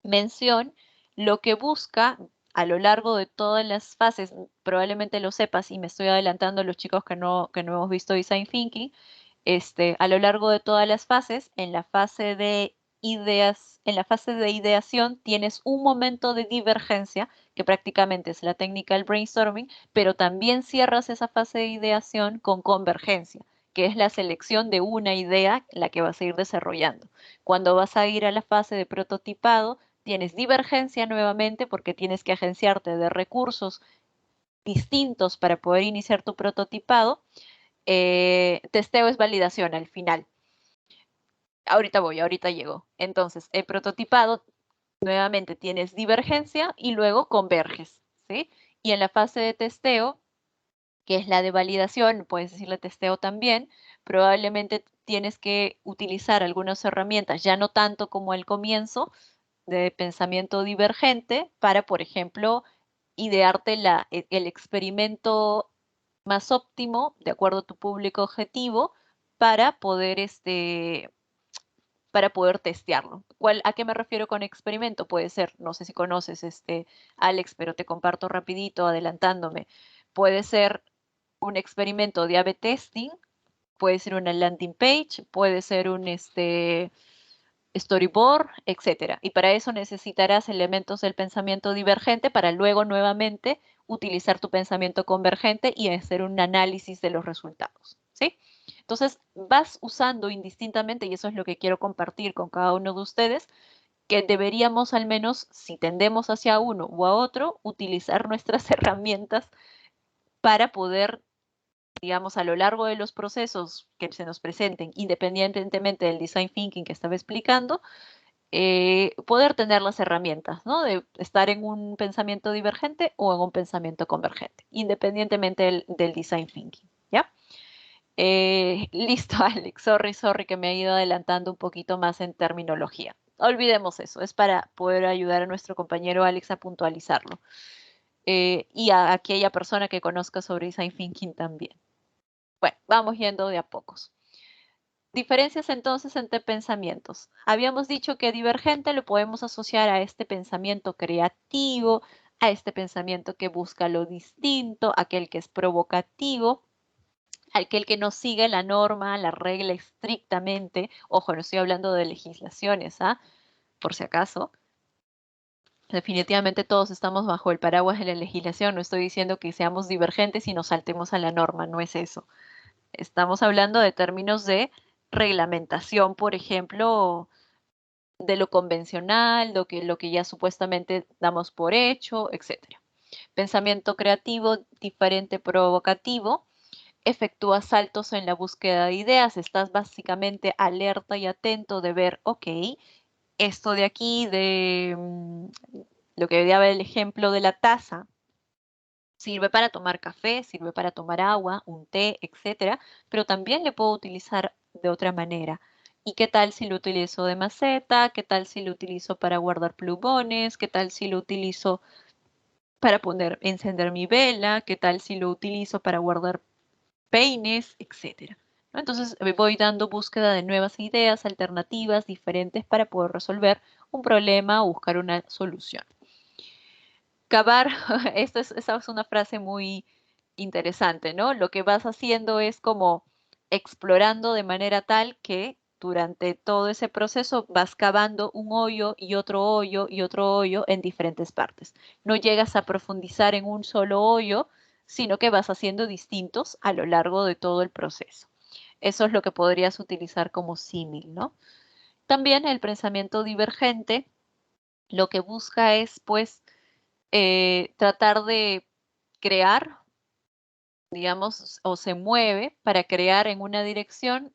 mención, lo que busca a lo largo de todas las fases, probablemente lo sepas y me estoy adelantando a los chicos que no hemos visto design thinking, a lo largo de todas las fases, en la fase de ideas, en la fase de ideación tienes un momento de divergencia, que prácticamente es la técnica del brainstorming, pero también cierras esa fase de ideación con convergencia, que es la selección de una idea la que vas a ir desarrollando. Cuando vas a ir a la fase de prototipado, tienes divergencia nuevamente porque tienes que agenciarte de recursos distintos para poder iniciar tu prototipado. Testeo es validación al final. Ahorita llego. Entonces, el prototipado, nuevamente tienes divergencia y luego converges, ¿sí? Y en la fase de testeo, que es la de validación, puedes decirle testeo también, probablemente tienes que utilizar algunas herramientas, ya no tanto como al comienzo, de pensamiento divergente, para, por ejemplo, idearte el experimento más óptimo de acuerdo a tu público objetivo para poder testearlo. ¿A qué me refiero con experimento? Puede ser, no sé si conoces Alex, pero te comparto rapidito, adelantándome. Puede ser un experimento de A/B testing, puede ser una landing page, puede ser un storyboard, etcétera. Y para eso necesitarás elementos del pensamiento divergente para luego nuevamente utilizar tu pensamiento convergente y hacer un análisis de los resultados, ¿sí? Entonces vas usando indistintamente, y eso es lo que quiero compartir con cada uno de ustedes, que deberíamos al menos, si tendemos hacia uno u a otro, utilizar nuestras herramientas para poder, digamos, a lo largo de los procesos que se nos presenten, independientemente del design thinking que estaba explicando, poder tener las herramientas, ¿no? De estar en un pensamiento divergente o en un pensamiento convergente, independientemente del design thinking, ¿ya? Listo, Alex. Sorry que me he ido adelantando un poquito más en terminología. Olvidemos eso, es para poder ayudar a nuestro compañero Alex a puntualizarlo. Y a aquella persona que conozca sobre design thinking también. Bueno, vamos yendo de a pocos. Diferencias entonces entre pensamientos. Habíamos dicho que divergente lo podemos asociar a este pensamiento creativo, a este pensamiento que busca lo distinto, aquel que es provocativo, aquel que no sigue la norma, la regla estrictamente. Ojo, no estoy hablando de legislaciones, ¿ah? Por si acaso. Definitivamente todos estamos bajo el paraguas de la legislación. No estoy diciendo que seamos divergentes y nos saltemos a la norma, no es eso. Estamos hablando de términos de reglamentación, por ejemplo, de lo convencional, lo que ya supuestamente damos por hecho, etc. Pensamiento creativo, diferente, provocativo. Efectúa saltos en la búsqueda de ideas. Estás básicamente alerta y atento de ver, ok, esto de aquí, de lo que daba el ejemplo de la taza, sirve para tomar café, sirve para tomar agua, un té, etcétera, pero también le puedo utilizar de otra manera. ¿Y qué tal si lo utilizo de maceta? ¿Qué tal si lo utilizo para guardar plumones? ¿Qué tal si lo utilizo para encender mi vela? ¿Qué tal si lo utilizo para guardar peines, etcétera? ¿No? Entonces me voy dando búsqueda de nuevas ideas, alternativas, diferentes para poder resolver un problema o buscar una solución. Cavar, esa es una frase muy interesante, ¿no? Lo que vas haciendo es como explorando de manera tal que durante todo ese proceso vas cavando un hoyo y otro hoyo y otro hoyo en diferentes partes. No llegas a profundizar en un solo hoyo, sino que vas haciendo distintos a lo largo de todo el proceso. Eso es lo que podrías utilizar como símil, ¿no? También el pensamiento divergente lo que busca es, pues, tratar de crear, digamos, o se mueve para crear en una dirección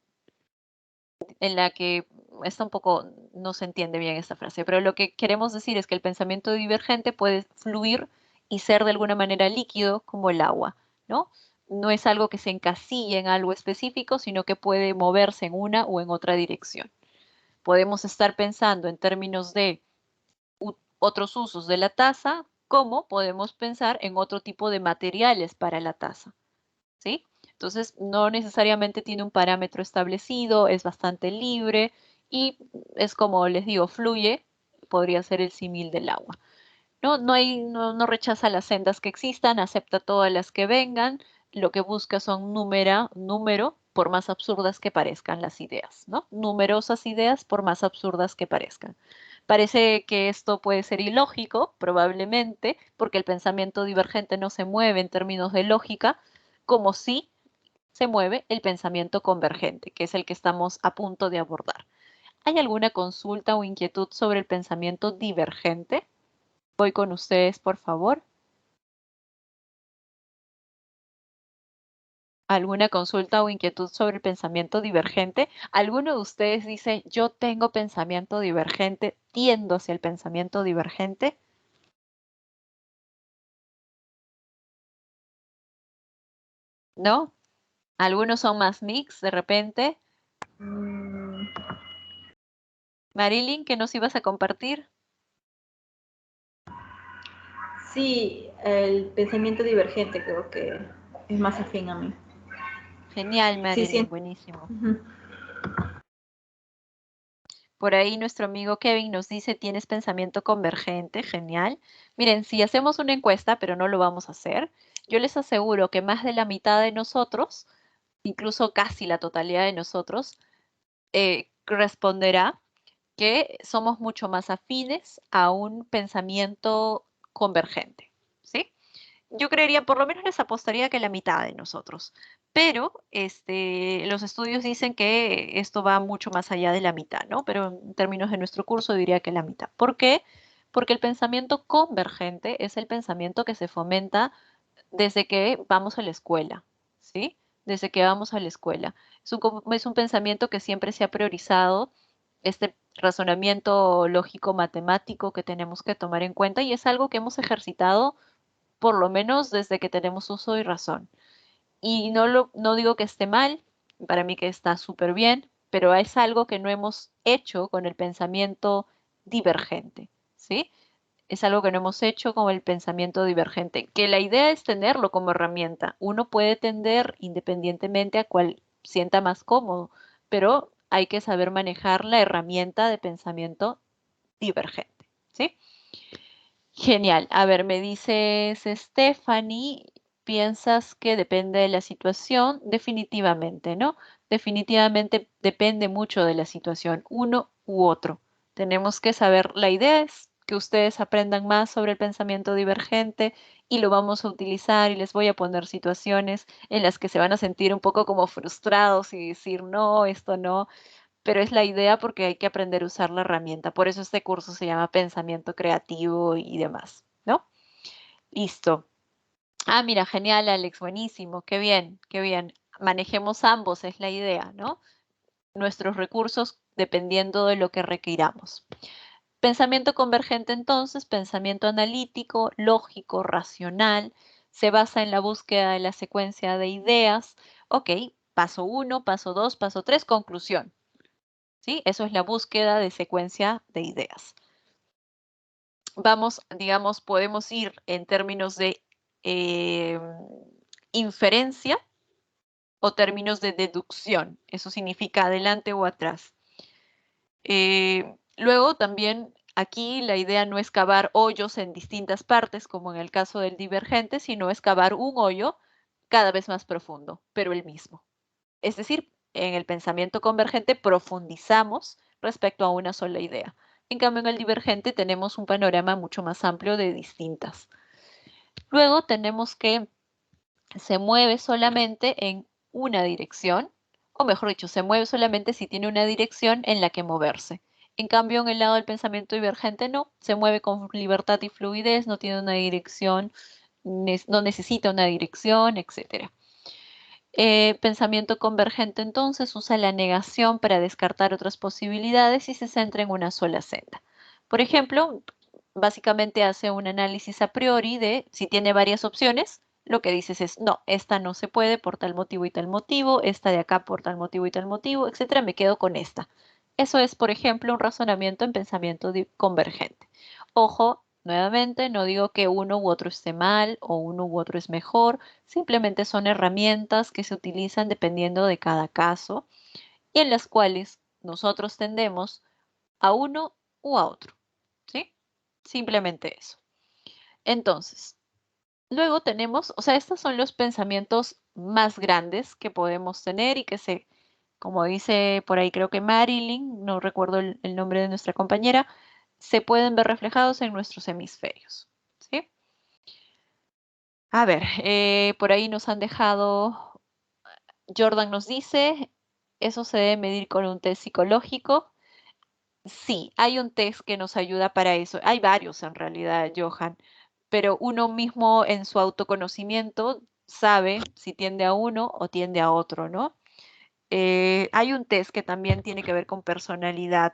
en la que está un poco, no se entiende bien esta frase, pero lo que queremos decir es que el pensamiento divergente puede fluir y ser de alguna manera líquido como el agua, ¿no? No es algo que se encasille en algo específico, sino que puede moverse en una o en otra dirección. Podemos estar pensando en términos de otros usos de la taza, como podemos pensar en otro tipo de materiales para la taza, ¿sí? Entonces, no necesariamente tiene un parámetro establecido, es bastante libre y es como les digo, fluye, podría ser el símil del agua. No rechaza las sendas que existan, acepta todas las que vengan, lo que busca son número, por más absurdas que parezcan las ideas, ¿no? Numerosas ideas, por más absurdas que parezcan. Parece que esto puede ser ilógico, probablemente, porque el pensamiento divergente no se mueve en términos de lógica, como sí se mueve el pensamiento convergente, que es el que estamos a punto de abordar. ¿Hay alguna consulta o inquietud sobre el pensamiento divergente? Voy con ustedes, por favor. ¿Alguna consulta o inquietud sobre el pensamiento divergente? ¿Alguno de ustedes dice, yo tengo pensamiento divergente, tiendo hacia el pensamiento divergente? ¿No? Algunos son más mix de repente. Mm, Marilyn, ¿qué nos ibas a compartir? sí, el pensamiento divergente creo que es más afín a mí. Genial, Sí, Marilyn, sí. buenísimo. Ujú. Por ahí nuestro amigo Kevin nos dice, ¿tienes pensamiento convergente? Genial. Miren, si hacemos una encuesta, pero no lo vamos a hacer, yo les aseguro que más de la mitad de nosotros, incluso casi la totalidad de nosotros, responderá que somos mucho más afines a un pensamiento convergente, ¿sí? yo creería, por lo menos les apostaría que la mitad de nosotros. Pero los estudios dicen que esto va mucho más allá de la mitad, ¿no? Pero en términos de nuestro curso diría que la mitad. ¿Por qué? Porque el pensamiento convergente es el pensamiento que se fomenta desde que vamos a la escuela, ¿sí? Desde que vamos a la escuela. Es un pensamiento que siempre se ha priorizado, este razonamiento lógico matemático que tenemos que tomar en cuenta y es algo que hemos ejercitado por lo menos desde que tenemos uso y razón. Y no digo que esté mal, para mí que está súper bien, pero es algo que no hemos hecho con el pensamiento divergente, ¿sí? Es algo que no hemos hecho con el pensamiento divergente, que la idea es tenerlo como herramienta. Uno puede tender independientemente a cual sienta más cómodo, pero hay que saber manejar la herramienta de pensamiento divergente, ¿sí? Genial. A ver, me dices, Stephanie, ¿piensas que depende de la situación? Definitivamente, ¿no? Definitivamente depende mucho de la situación, uno u otro. Tenemos que saber, la idea es que ustedes aprendan más sobre el pensamiento divergente y lo vamos a utilizar y les voy a poner situaciones en las que se van a sentir un poco como frustrados y decir, no, esto no, pero es la idea porque hay que aprender a usar la herramienta. Por eso este curso se llama Pensamiento Creativo y demás, ¿no? Listo. Ah, mira, genial, Alex, buenísimo, qué bien, qué bien. Manejemos ambos, es la idea, ¿no? Nuestros recursos dependiendo de lo que requiramos. Pensamiento convergente, entonces, pensamiento analítico, lógico, racional, se basa en la búsqueda de la secuencia de ideas. Ok, paso 1, paso 2, paso 3, conclusión. ¿Sí? Eso es la búsqueda de secuencia de ideas. Vamos, digamos, podemos ir en términos de eh, inferencia o términos de deducción. Eso significa adelante o atrás. Luego también aquí la idea no es cavar hoyos en distintas partes, como en el caso del divergente, sino es cavar un hoyo cada vez más profundo, pero el mismo. Es decir, en el pensamiento convergente profundizamos respecto a una sola idea. En cambio, en el divergente tenemos un panorama mucho más amplio de distintas. Luego tenemos que se mueve solamente en una dirección, o mejor dicho, se mueve solamente si tiene una dirección en la que moverse. En cambio, en el lado del pensamiento divergente no, se mueve con libertad y fluidez, no tiene una dirección, no necesita una dirección, etc. Pensamiento convergente entonces usa la negación para descartar otras posibilidades y se centra en una sola senda. Por ejemplo, básicamente hace un análisis a priori de si tiene varias opciones, lo que dices es, no, esta no se puede por tal motivo y tal motivo, esta de acá por tal motivo y tal motivo, etcétera, me quedo con esta. Eso es, por ejemplo, un razonamiento en pensamiento convergente. Ojo, nuevamente, no digo que uno u otro esté mal o uno u otro es mejor, simplemente son herramientas que se utilizan dependiendo de cada caso y en las cuales nosotros tendemos a uno u a otro, ¿sí? Simplemente eso. Entonces, luego tenemos, o sea, estos son los pensamientos más grandes que podemos tener y que como dice por ahí creo que Marilyn, no recuerdo el nombre de nuestra compañera, se pueden ver reflejados en nuestros hemisferios, ¿sí? A ver, por ahí nos han dejado, Jordan nos dice, eso se debe medir con un test psicológico. Sí, hay un test que nos ayuda para eso. Hay varios en realidad, Johan, pero uno mismo en su autoconocimiento sabe si tiende a uno o tiende a otro, ¿no? Hay un test que también tiene que ver con personalidad,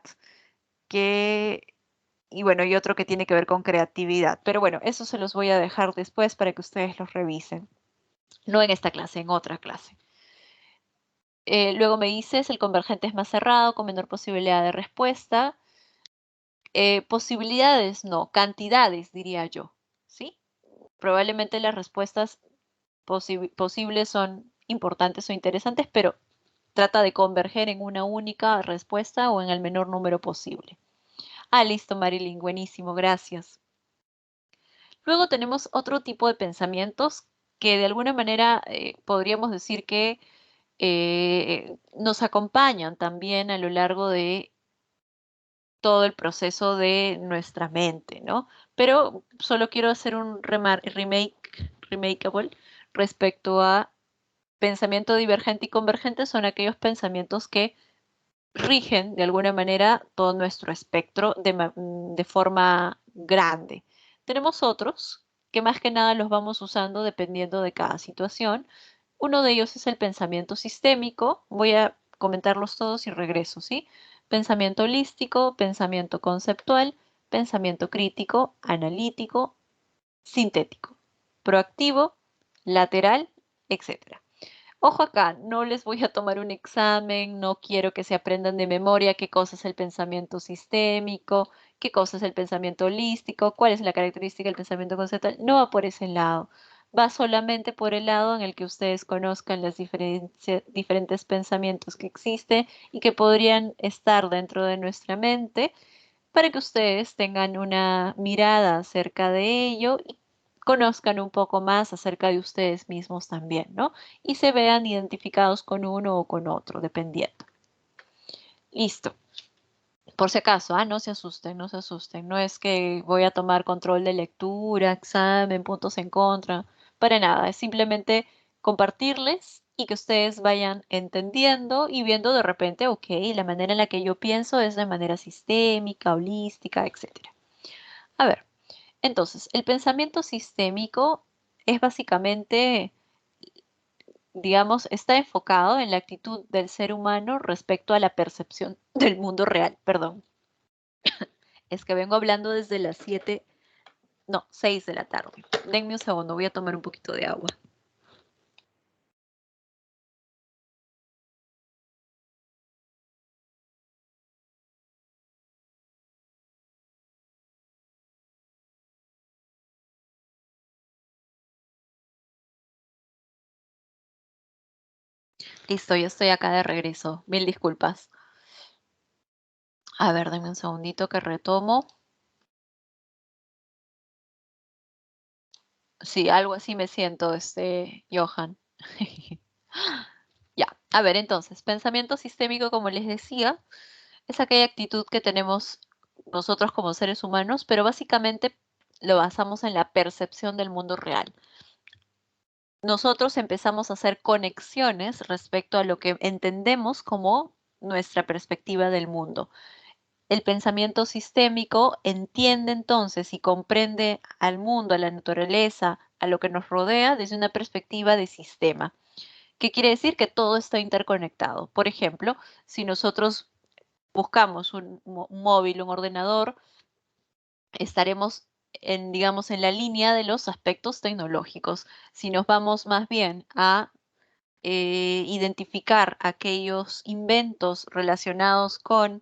que, y bueno, y otro que tiene que ver con creatividad. Pero bueno, eso se los voy a dejar después para que ustedes los revisen. No en esta clase, en otra clase. Luego me dices, el convergente es más cerrado, con menor posibilidad de respuesta. Posibilidades, no, cantidades, diría yo, ¿sí? Probablemente las respuestas posibles son importantes o interesantes, pero trata de converger en una única respuesta o en el menor número posible. Ah, listo, Marilyn, buenísimo, gracias. Luego tenemos otro tipo de pensamientos que de alguna manera podríamos decir que nos acompañan también a lo largo de todo el proceso de nuestra mente, ¿no? Pero solo quiero hacer un remakeable, respecto a pensamiento divergente y convergente son aquellos pensamientos que rigen de alguna manera todo nuestro espectro de forma grande. Tenemos otros que más que nada los vamos usando dependiendo de cada situación. Uno de ellos es el pensamiento sistémico. Voy a comentarlos todos y regreso, ¿sí? Pensamiento holístico, pensamiento conceptual, pensamiento crítico, analítico, sintético, proactivo, lateral, etc. Ojo acá, no les voy a tomar un examen, no quiero que se aprendan de memoria qué cosa es el pensamiento sistémico, qué cosa es el pensamiento holístico, cuál es la característica del pensamiento conceptual. No va por ese lado, va solamente por el lado en el que ustedes conozcan los diferentes pensamientos que existen y que podrían estar dentro de nuestra mente para que ustedes tengan una mirada acerca de ello y conozcan un poco más acerca de ustedes mismos también, ¿no? Y se vean identificados con uno o con otro, dependiendo. Listo. Por si acaso, no se asusten, no se asusten. No es que voy a tomar control de lectura, examen, puntos en contra, para nada. Es simplemente compartirles y que ustedes vayan entendiendo y viendo de repente, ok, la manera en la que yo pienso es de manera sistémica, holística, etc. A ver, entonces, el pensamiento sistémico es básicamente, digamos, está enfocado en la actitud del ser humano respecto a la percepción del mundo real. Perdón, es que vengo hablando desde las 7, no, 6 de la tarde. Denme un segundo, voy a tomar un poquito de agua. Listo, yo estoy acá de regreso. Mil disculpas. A ver, denme un segundito que retomo. Sí, algo así me siento, Johan. Ya, a ver, entonces, pensamiento sistémico, como les decía, es aquella actitud que tenemos nosotros como seres humanos, pero básicamente lo basamos en la percepción del mundo real. Nosotros empezamos a hacer conexiones respecto a lo que entendemos como nuestra perspectiva del mundo. El pensamiento sistémico entiende entonces y comprende al mundo, a la naturaleza, a lo que nos rodea desde una perspectiva de sistema. ¿Qué quiere decir? Que todo está interconectado. Por ejemplo, si nosotros buscamos un móvil, un ordenador, estaremos en, digamos, en la línea de los aspectos tecnológicos. Si nos vamos más bien a identificar aquellos inventos relacionados con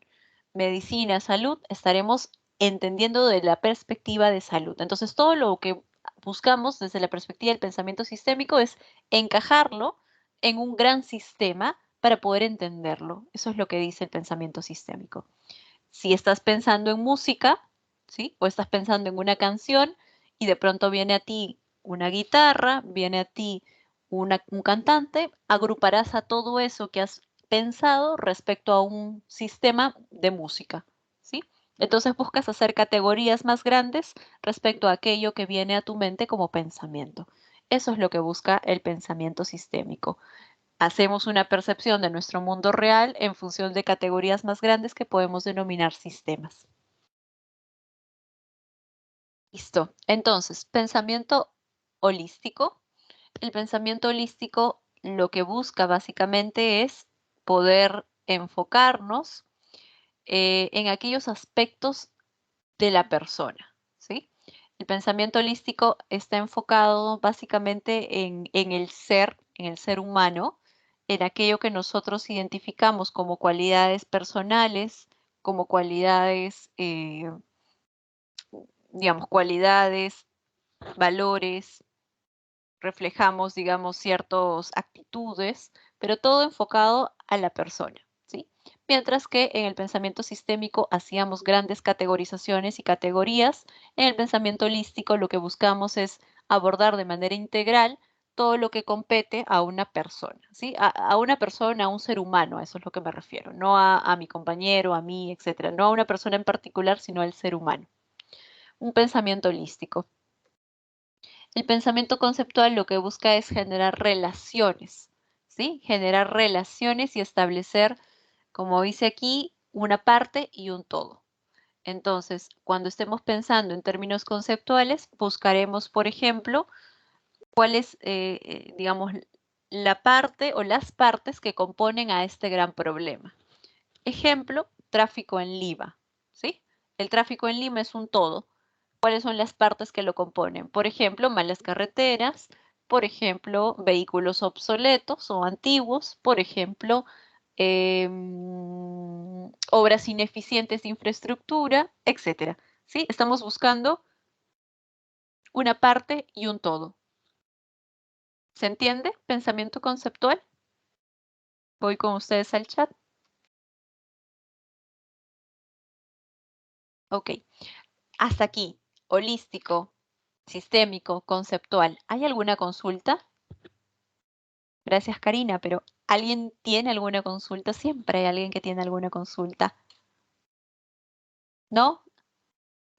medicina, salud, estaremos entendiendo de la perspectiva de salud. Entonces, todo lo que buscamos desde la perspectiva del pensamiento sistémico es encajarlo en un gran sistema para poder entenderlo. Eso es lo que dice el pensamiento sistémico. Si estás pensando en música, ¿sí? O estás pensando en una canción y de pronto viene a ti una guitarra, viene a ti un cantante, agruparás a todo eso que has pensado respecto a un sistema de música, ¿sí? Entonces buscas hacer categorías más grandes respecto a aquello que viene a tu mente como pensamiento. Eso es lo que busca el pensamiento sistémico. Hacemos una percepción de nuestro mundo real en función de categorías más grandes que podemos denominar sistemas. Listo. Entonces, pensamiento holístico. El pensamiento holístico lo que busca básicamente es poder enfocarnos en aquellos aspectos de la persona, ¿sí? El pensamiento holístico está enfocado básicamente en el ser humano, en aquello que nosotros identificamos como cualidades personales, como cualidades, digamos, cualidades, valores, reflejamos, digamos, ciertas actitudes, pero todo enfocado a la persona, ¿sí? Mientras que en el pensamiento sistémico hacíamos grandes categorizaciones y categorías, en el pensamiento holístico lo que buscamos es abordar de manera integral todo lo que compete a una persona, ¿sí? A una persona, a un ser humano, a eso es lo que me refiero, no a mi compañero, a mí, etcétera, no a una persona en particular, sino al ser humano. Un pensamiento holístico. El pensamiento conceptual lo que busca es generar relaciones, ¿sí? Generar relaciones y establecer, como dice aquí, una parte y un todo. Entonces, cuando estemos pensando en términos conceptuales, buscaremos, por ejemplo, cuál es, digamos, la parte o las partes que componen a este gran problema. Ejemplo, tráfico en Lima, ¿sí? El tráfico en Lima es un todo. ¿Cuáles son las partes que lo componen? Por ejemplo, malas carreteras, por ejemplo, vehículos obsoletos o antiguos, por ejemplo, obras ineficientes de infraestructura, etcétera. ¿Sí? Estamos buscando una parte y un todo. ¿Se entiende? Pensamiento conceptual. Voy con ustedes al chat. Ok. Hasta aquí. Holístico, sistémico, conceptual. ¿Hay alguna consulta? Gracias, Karina, pero ¿alguien tiene alguna consulta? Siempre hay alguien que tiene alguna consulta. ¿No?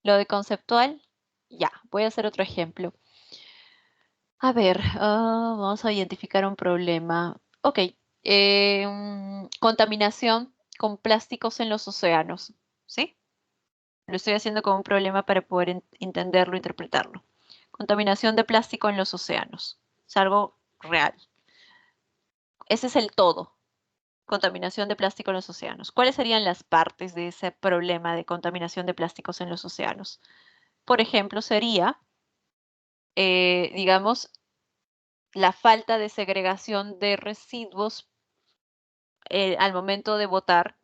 Lo de conceptual, ya. Voy a hacer otro ejemplo. A ver, vamos a identificar un problema. Ok. Contaminación con plásticos en los océanos. ¿Sí? Lo estoy haciendo como un problema para poder entenderlo, interpretarlo. Contaminación de plástico en los océanos. Es algo real. Ese es el todo. Contaminación de plástico en los océanos. ¿Cuáles serían las partes de ese problema de contaminación de plásticos en los océanos? Por ejemplo, sería, digamos, la falta de segregación de residuos al momento de botar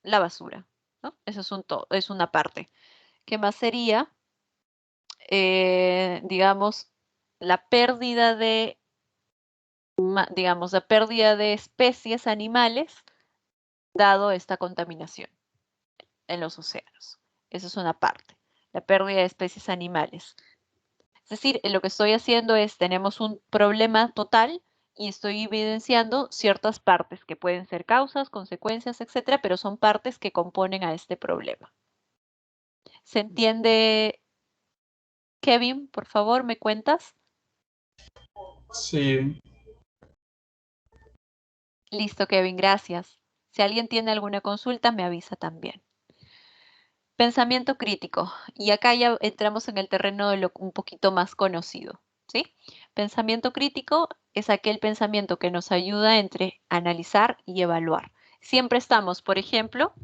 la basura, ¿no? Eso es es una parte. ¿Qué más sería? Digamos, la pérdida de, digamos, la pérdida de especies animales dado esta contaminación en los océanos. Esa es una parte. La pérdida de especies animales. Es decir, lo que estoy haciendo es, tenemos un problema total y estoy evidenciando ciertas partes que pueden ser causas, consecuencias, etcétera, pero son partes que componen a este problema. ¿Se entiende, Kevin? Por favor, ¿me cuentas? Sí, Listo, Kevin, gracias. Si alguien tiene alguna consulta, me avisa también. Pensamiento crítico. Y acá ya entramos en el terreno de lo un poquito más conocido, ¿sí? Pensamiento crítico es aquel pensamiento que nos ayuda entre analizar y evaluar. Siempre estamos, por ejemplo,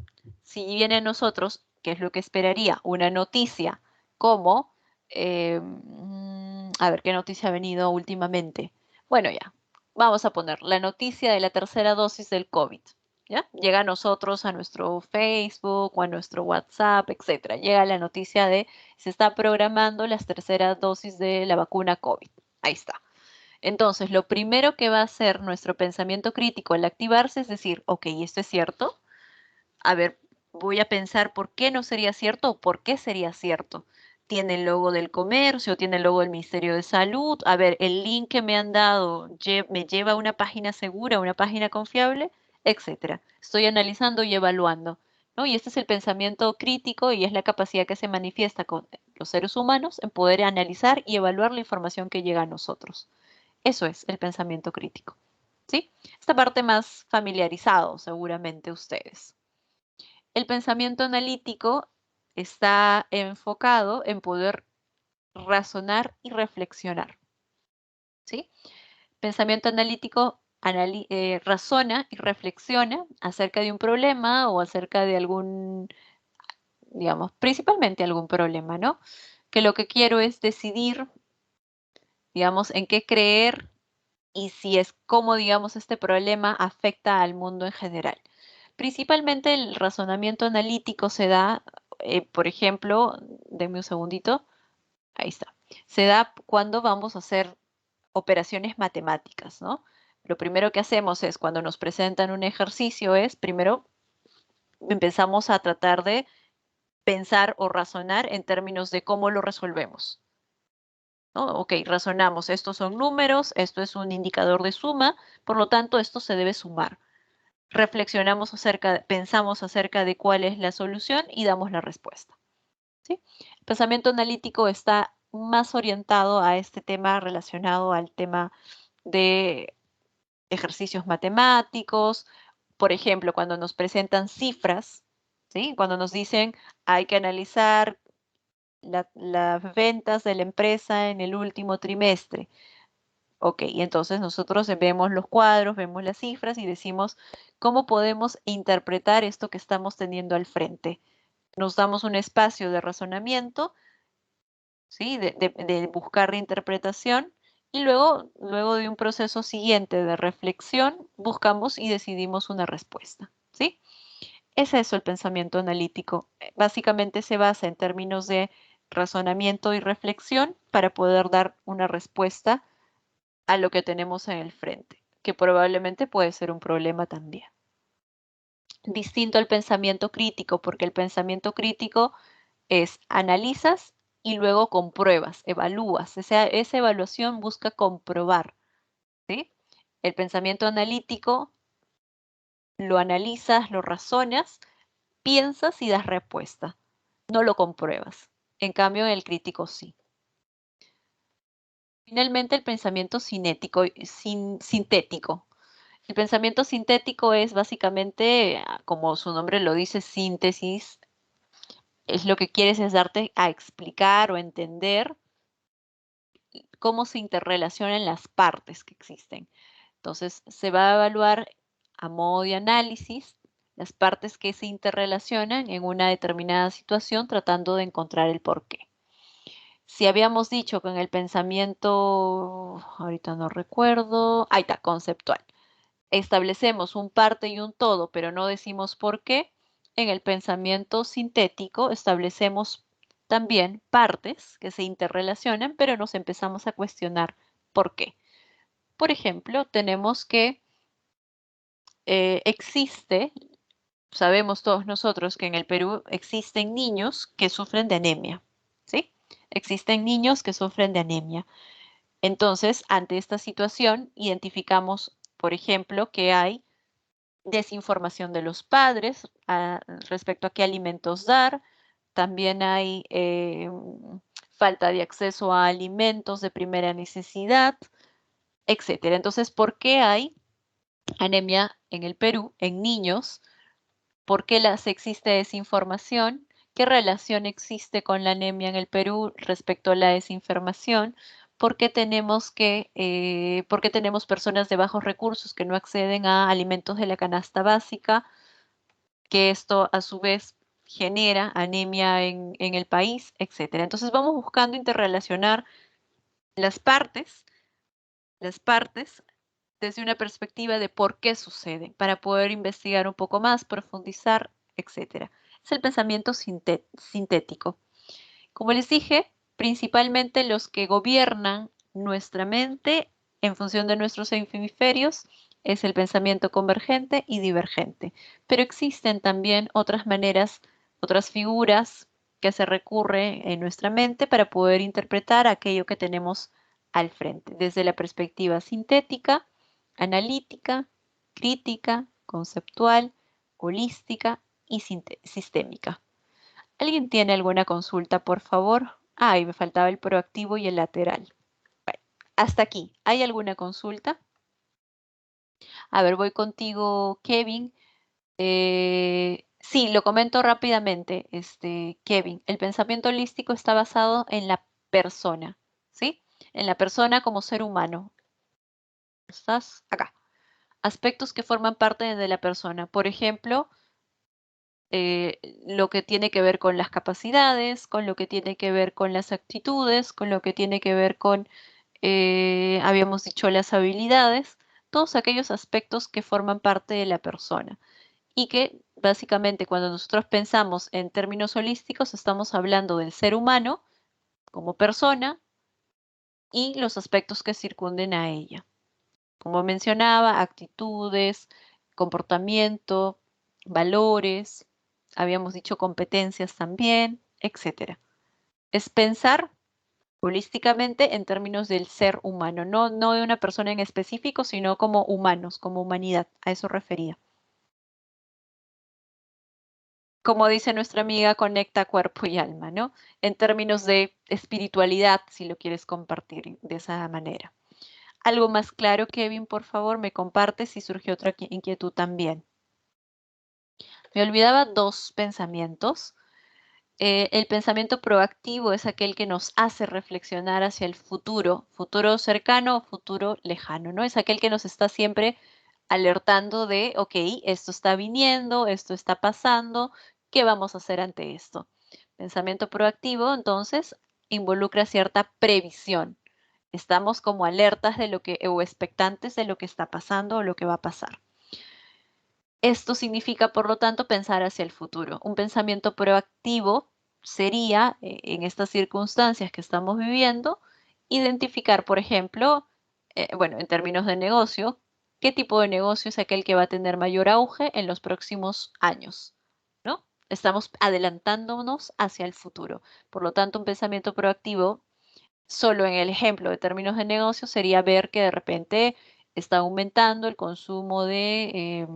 si viene a nosotros, ¿qué es lo que esperaría? Una noticia como, a ver, ¿qué noticia ha venido últimamente? Bueno, ya, vamos a poner la noticia de la tercera dosis del COVID. ¿Ya? Llega a nosotros, a nuestro Facebook o a nuestro WhatsApp, etcétera. Llega la noticia de se está programando las terceras dosis de la vacuna COVID. Ahí está. Entonces, lo primero que va a hacer nuestro pensamiento crítico al activarse es decir, ok, esto es cierto. A ver, voy a pensar por qué no sería cierto o por qué sería cierto. Tiene el logo del comercio, tiene el logo del Ministerio de Salud. A ver, el link que me han dado me lleva a una página segura, a una página confiable, etcétera. Estoy analizando y evaluando, ¿no? Y este es el pensamiento crítico y es la capacidad que se manifiesta con los seres humanos en poder analizar y evaluar la información que llega a nosotros. Eso es el pensamiento crítico, ¿sí? Esta parte más familiarizado seguramente ustedes. El pensamiento analítico está enfocado en poder razonar y reflexionar, ¿sí? Pensamiento analítico razona y reflexiona acerca de un problema o acerca de algún, digamos, principalmente algún problema, ¿no? Que lo que quiero es decidir, digamos, en qué creer y si es cómo, digamos, este problema afecta al mundo en general. Principalmente el razonamiento analítico se da, por ejemplo, denme un segundito, ahí está, se da cuando vamos a hacer operaciones matemáticas, ¿no? Lo primero que hacemos es cuando nos presentan un ejercicio es, primero empezamos a tratar de pensar o razonar en términos de cómo lo resolvemos, ¿no? Ok, razonamos, estos son números, esto es un indicador de suma, por lo tanto, esto se debe sumar. Reflexionamos pensamos acerca de cuál es la solución y damos la respuesta, ¿sí? El pensamiento analítico está más orientado a este tema relacionado al tema de ejercicios matemáticos. Por ejemplo, cuando nos presentan cifras, ¿sí? Cuando nos dicen hay que analizar las ventas de la empresa en el último trimestre. Ok, y entonces nosotros vemos los cuadros, vemos las cifras y decimos cómo podemos interpretar esto que estamos teniendo al frente. Nos damos un espacio de razonamiento, ¿sí? De buscar reinterpretación y luego de un proceso siguiente de reflexión, buscamos y decidimos una respuesta, ¿sí? Es eso el pensamiento analítico. Básicamente se basa en términos de razonamiento y reflexión para poder dar una respuesta a lo que tenemos en el frente, que probablemente puede ser un problema también. Distinto al pensamiento crítico, porque el pensamiento crítico es analizas y luego compruebas, evalúas. Esa evaluación busca comprobar, ¿sí? El pensamiento analítico lo analizas, lo razonas, piensas y das respuesta. No lo compruebas. En cambio, en el crítico sí. Finalmente, el pensamiento sintético. El pensamiento sintético es básicamente, como su nombre lo dice, síntesis. Es lo que quieres es darte a explicar o entender cómo se interrelacionan las partes que existen. Entonces, se va a evaluar a modo de análisis las partes que se interrelacionan en una determinada situación tratando de encontrar el porqué. Si habíamos dicho que en el pensamiento, ahorita no recuerdo, ahí está, conceptual, establecemos un parte y un todo, pero no decimos por qué, en el pensamiento sintético establecemos también partes que se interrelacionan, pero nos empezamos a cuestionar por qué. Por ejemplo, tenemos que sabemos todos nosotros que en el Perú existen niños que sufren de anemia, ¿sí? Existen niños que sufren de anemia. Entonces, ante esta situación, identificamos, por ejemplo, que hay desinformación de los padres respecto a qué alimentos dar. También hay falta de acceso a alimentos de primera necesidad, etcétera. Entonces, ¿por qué hay anemia en el Perú en niños? ¿Por qué existe desinformación? ¿Qué relación existe con la anemia en el Perú respecto a la desinformación? ¿Por qué tenemos personas de bajos recursos que no acceden a alimentos de la canasta básica? Que esto a su vez genera anemia en el país, etcétera. Entonces vamos buscando interrelacionar las partes desde una perspectiva de por qué sucede, para poder investigar un poco más, profundizar, etcétera. Es el pensamiento sintético. Como les dije, principalmente los que gobiernan nuestra mente en función de nuestros hemisferios es el pensamiento convergente y divergente. Pero existen también otras maneras, otras figuras que se recurre en nuestra mente para poder interpretar aquello que tenemos al frente, desde la perspectiva sintética, analítica, crítica, conceptual, holística y sistémica. ¿Alguien tiene alguna consulta, por favor? Y me faltaba el proactivo y el lateral. Bueno, hasta aquí. ¿Hay alguna consulta? A ver, voy contigo, Kevin. Sí, lo comento rápidamente, Kevin. El pensamiento holístico está basado en la persona, ¿sí? En la persona como ser humano. ¿Estás acá? Aspectos que forman parte de la persona. Por ejemplo, lo que tiene que ver con las capacidades, con lo que tiene que ver con las actitudes, con lo que tiene que ver con, habíamos dicho, las habilidades, todos aquellos aspectos que forman parte de la persona. Y que básicamente cuando nosotros pensamos en términos holísticos estamos hablando del ser humano como persona y los aspectos que circunden a ella. Como mencionaba, actitudes, comportamiento, valores, habíamos dicho competencias también, etcétera. Es pensar holísticamente en términos del ser humano, no de una persona en específico, sino como humanos, como humanidad. A eso refería. como dice nuestra amiga, conecta cuerpo y alma, ¿no? En términos de espiritualidad, si lo quieres compartir de esa manera. Algo más claro, Kevin, por favor, me compartes si surgió otra inquietud también. Me olvidaba dos pensamientos. El pensamiento proactivo es aquel que nos hace reflexionar hacia el futuro cercano o futuro lejano, ¿no? Es aquel que nos está siempre alertando de, ok, esto está viniendo, esto está pasando, ¿qué vamos a hacer ante esto? Pensamiento proactivo, entonces, involucra cierta previsión. Estamos como alertas de lo que, o expectantes de lo que está pasando o lo que va a pasar. Esto significa, por lo tanto, pensar hacia el futuro. Un pensamiento proactivo sería, en estas circunstancias que estamos viviendo, identificar, por ejemplo, bueno, en términos de negocio, qué tipo de negocio es aquel que va a tener mayor auge en los próximos años, ¿no? Estamos adelantándonos hacia el futuro. Por lo tanto, un pensamiento proactivo, solo en el ejemplo de términos de negocio, sería ver que de repente está aumentando el consumo de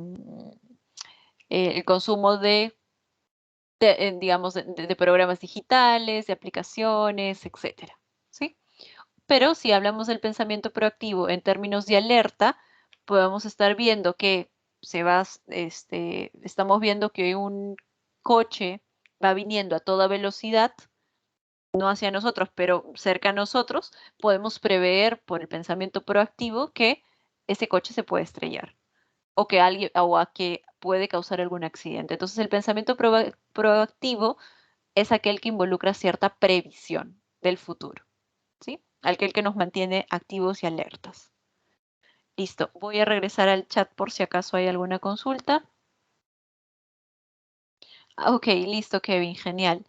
digamos, de programas digitales, de aplicaciones, etcétera, ¿sí? Pero si hablamos del pensamiento proactivo en términos de alerta, podemos estar viendo que estamos viendo que un coche va viniendo a toda velocidad, no hacia nosotros, pero cerca a nosotros, podemos prever por el pensamiento proactivo que ese coche se puede estrellar o que alguien o a que puede causar algún accidente. Entonces, el pensamiento proactivo es aquel que involucra cierta previsión del futuro, ¿sí? Aquel que nos mantiene activos y alertas. Listo, voy a regresar al chat por si acaso hay alguna consulta. Ok, listo, Kevin, genial.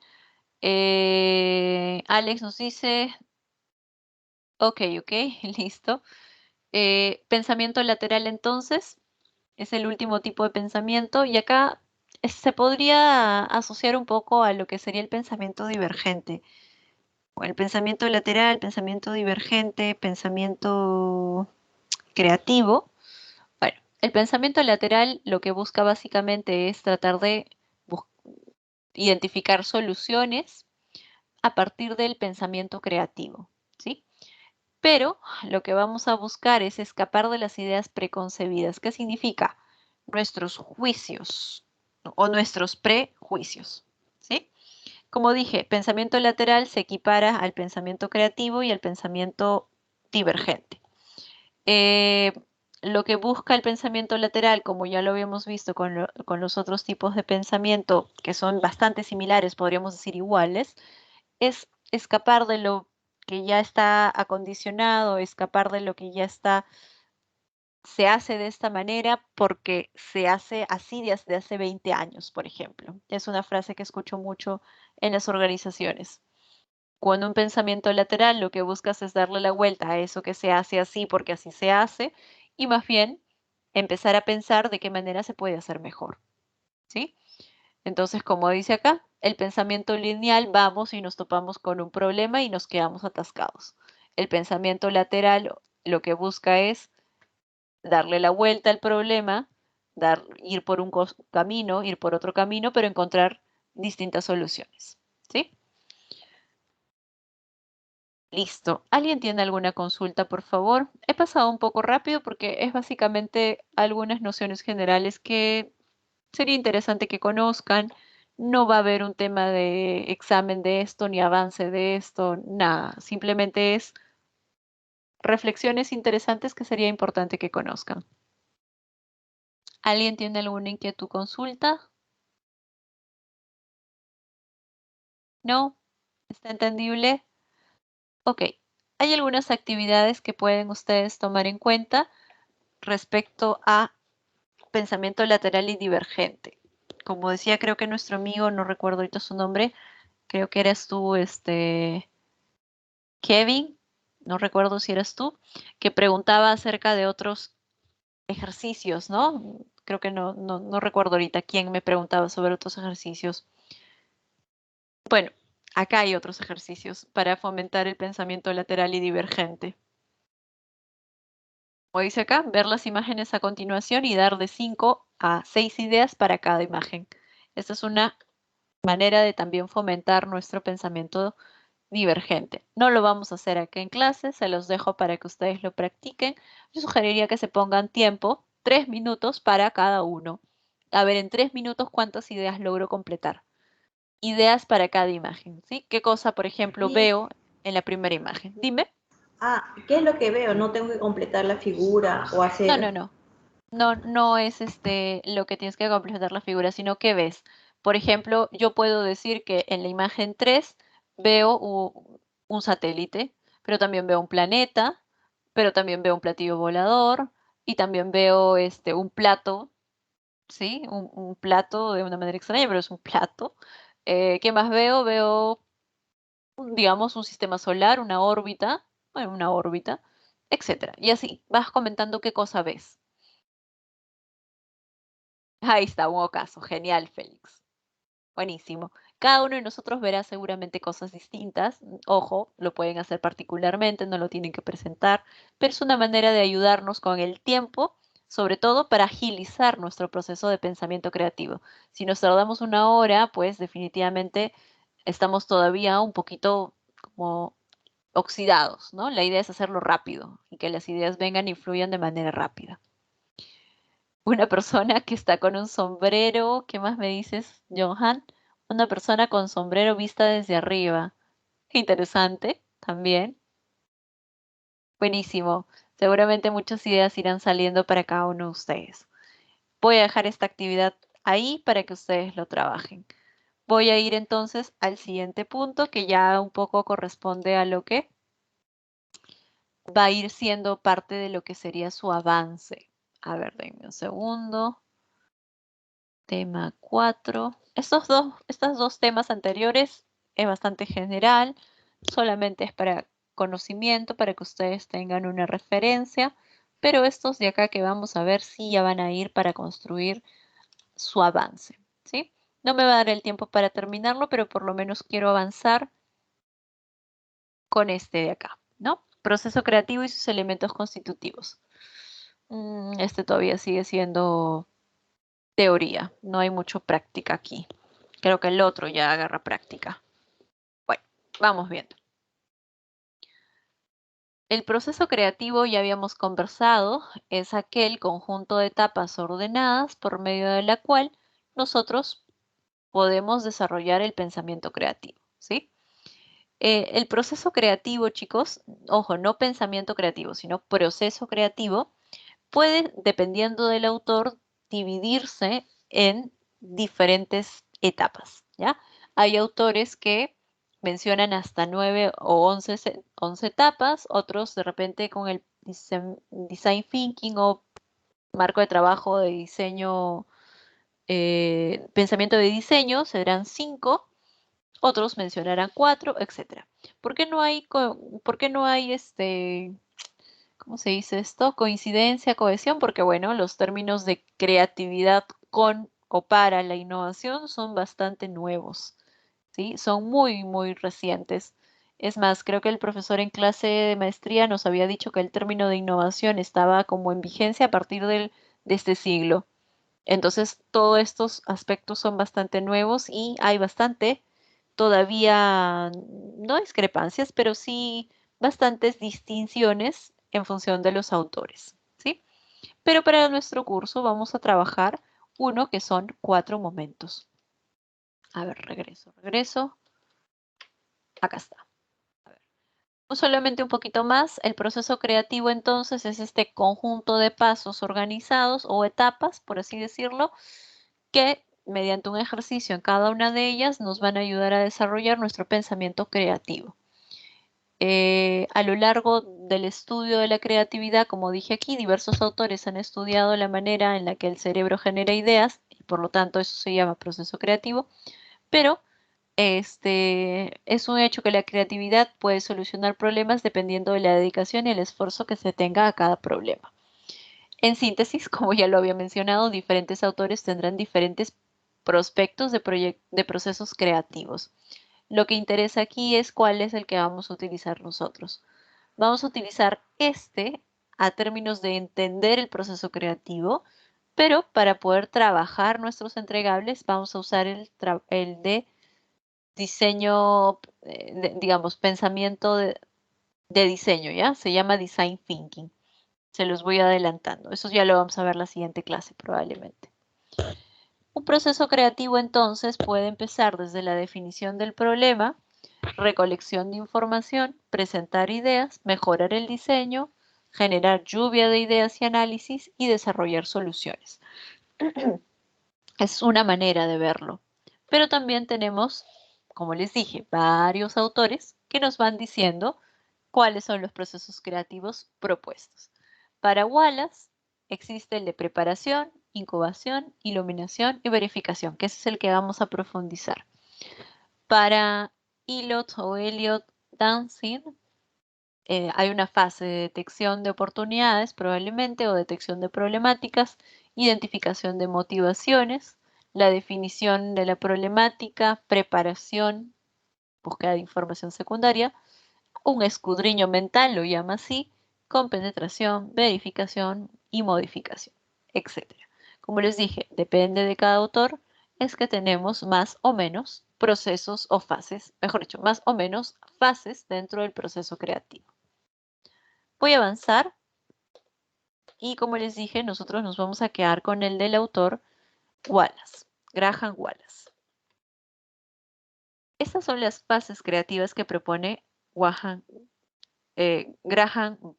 Alex nos dice, ok, listo. Pensamiento lateral entonces, es el último tipo de pensamiento y acá se podría asociar un poco a lo que sería el pensamiento divergente. O el pensamiento lateral, pensamiento divergente, pensamiento creativo. Bueno, el pensamiento lateral lo que busca básicamente es tratar de identificar soluciones a partir del pensamiento creativo, ¿sí? Pero lo que vamos a buscar es escapar de las ideas preconcebidas. ¿Qué significa? Nuestros juicios o nuestros prejuicios, ¿sí? Como dije, pensamiento lateral se equipara al pensamiento creativo y al pensamiento divergente. Eh, lo que busca el pensamiento lateral, como ya lo habíamos visto con los otros tipos de pensamiento, que son bastante similares, podríamos decir iguales, es escapar de lo que ya está acondicionado, escapar de lo que ya está, se hace de esta manera porque se hace así desde hace 20 años, por ejemplo. Es una frase que escucho mucho en las organizaciones. Cuando un pensamiento lateral lo que buscas es darle la vuelta a eso que se hace así porque así se hace y más bien empezar a pensar de qué manera se puede hacer mejor, ¿sí? Entonces, como dice acá, el pensamiento lineal, vamos y nos topamos con un problema y nos quedamos atascados. El pensamiento lateral lo que busca es darle la vuelta al problema, ir por un camino, ir por otro camino, pero encontrar distintas soluciones, ¿sí? Listo. ¿Alguien tiene alguna consulta, por favor? He pasado un poco rápido porque es básicamente algunas nociones generales que sería interesante que conozcan. No va a haber un tema de examen de esto ni avance de esto, nada. Simplemente es reflexiones interesantes que sería importante que conozcan. ¿Alguien tiene alguna inquietud, consulta? ¿No? ¿Está entendible? Ok. Hay algunas actividades que pueden ustedes tomar en cuenta respecto a pensamiento lateral y divergente. Como decía, creo que nuestro amigo, no recuerdo ahorita su nombre, creo que eras tú, Kevin, no recuerdo si eras tú, que preguntaba acerca de otros ejercicios, ¿no? Creo que no recuerdo ahorita quién me preguntaba sobre otros ejercicios. Bueno, acá hay otros ejercicios para fomentar el pensamiento lateral y divergente. Como dice acá, ver las imágenes a continuación y dar de 5 a 6 ideas para cada imagen. Esta es una manera de también fomentar nuestro pensamiento divergente. No lo vamos a hacer aquí en clase, se los dejo para que ustedes lo practiquen. Yo sugeriría que se pongan tiempo, 3 minutos para cada uno. A ver, en 3 minutos, ¿cuántas ideas logro completar? Ideas para cada imagen, ¿sí? ¿Qué cosa, por ejemplo, Y, veo en la primera imagen? Dime. ¿qué es lo que veo? No tengo que completar la figura o No, hacer... no, no. No, no es lo que tienes que completar la figura, sino que ves. Por ejemplo, yo puedo decir que en la imagen 3 veo un satélite, pero también veo un planeta, pero también veo un platillo volador y también veo un plato, ¿sí? Un plato de una manera extraña, pero es un plato. ¿Qué más veo? Veo, digamos, un sistema solar, bueno, una órbita, etcétera. Y así, vas comentando qué cosa ves. Ahí está, un ocaso. Genial, Félix. Buenísimo. Cada uno de nosotros verá seguramente cosas distintas. Ojo, lo pueden hacer particularmente, no lo tienen que presentar, pero es una manera de ayudarnos con el tiempo, sobre todo para agilizar nuestro proceso de pensamiento creativo. Si nos tardamos una hora, pues definitivamente estamos todavía un poquito como oxidados, ¿no? La idea es hacerlo rápido y que las ideas vengan y fluyan de manera rápida. Una persona que está con un sombrero. ¿Qué más me dices, Johan? Una persona con sombrero vista desde arriba. Interesante, también. Buenísimo. Seguramente muchas ideas irán saliendo para cada uno de ustedes. Voy a dejar esta actividad ahí para que ustedes lo trabajen. Voy a ir entonces al siguiente punto que ya un poco corresponde a lo que va a ir siendo parte de lo que sería su avance. A ver, denme un segundo. Tema 4. Estos dos temas anteriores es bastante general, solamente es para conocimiento, para que ustedes tengan una referencia, pero estos de acá que vamos a ver sí ya van a ir para construir su avance, ¿sí? No me va a dar el tiempo para terminarlo, pero por lo menos quiero avanzar con este de acá, ¿no? Proceso creativo y sus elementos constitutivos. Este todavía sigue siendo teoría, no hay mucho práctica aquí. Creo que el otro ya agarra práctica. Bueno, vamos viendo. El proceso creativo, ya habíamos conversado, es aquel conjunto de etapas ordenadas por medio de la cual nosotros podemos desarrollar el pensamiento creativo, ¿sí? El proceso creativo, chicos, ojo, no pensamiento creativo, sino proceso creativo, puede, dependiendo del autor, dividirse en diferentes etapas, ¿ya? Hay autores que mencionan hasta 9 o 11 etapas, otros de repente con el design thinking o marco de trabajo de diseño, pensamiento de diseño, serán 5, otros mencionarán 4, etcétera. ¿Por qué no hay ¿cómo se dice esto? Coincidencia, cohesión, porque bueno, los términos de creatividad con o para la innovación son bastante nuevos, ¿sí? Son muy, muy recientes. Es más, creo que el profesor en clase de maestría nos había dicho que el término de innovación estaba como en vigencia a partir de este siglo. Entonces, todos estos aspectos son bastante nuevos y hay bastante, todavía, no discrepancias, pero sí bastantes distinciones en función de los autores, ¿sí? Pero para nuestro curso vamos a trabajar uno que son 4 momentos. A ver, regreso. Acá está. Solamente un poquito más, el proceso creativo entonces es este conjunto de pasos organizados o etapas, por así decirlo, que mediante un ejercicio en cada una de ellas nos van a ayudar a desarrollar nuestro pensamiento creativo. A lo largo del estudio de la creatividad, como dije aquí, diversos autores han estudiado la manera en la que el cerebro genera ideas y por lo tanto eso se llama proceso creativo, pero es un hecho que la creatividad puede solucionar problemas dependiendo de la dedicación y el esfuerzo que se tenga a cada problema. En síntesis, como ya lo había mencionado, diferentes autores tendrán diferentes prospectos de procesos creativos. Lo que interesa aquí es cuál es el que vamos a utilizar nosotros. Vamos a utilizar a términos de entender el proceso creativo, Pero para poder trabajar nuestros entregables vamos a usar el de diseño, digamos, pensamiento de diseño, ¿ya? Se llama Design Thinking. Se los voy adelantando. Eso ya lo vamos a ver la siguiente clase probablemente. Un proceso creativo entonces puede empezar desde la definición del problema, recolección de información, presentar ideas, mejorar el diseño, generar lluvia de ideas y análisis y desarrollar soluciones. Es una manera de verlo. Pero también tenemos, como les dije, varios autores que nos van diciendo cuáles son los procesos creativos propuestos. Para Wallace existe el de preparación, incubación, iluminación y verificación, que ese es el que vamos a profundizar. Para Elliot o Elliot Danzig, hay una fase de detección de oportunidades probablemente o detección de problemáticas, identificación de motivaciones, la definición de la problemática, preparación, búsqueda de información secundaria, un escudriño mental, lo llama así, con penetración, verificación y modificación, etc. Como les dije, depende de cada autor, es que tenemos más o menos procesos o fases, mejor dicho, más o menos fases dentro del proceso creativo. Voy a avanzar y como les dije, nosotros nos vamos a quedar con el del autor Wallace, Graham Wallace. Estas son las fases creativas que propone Graham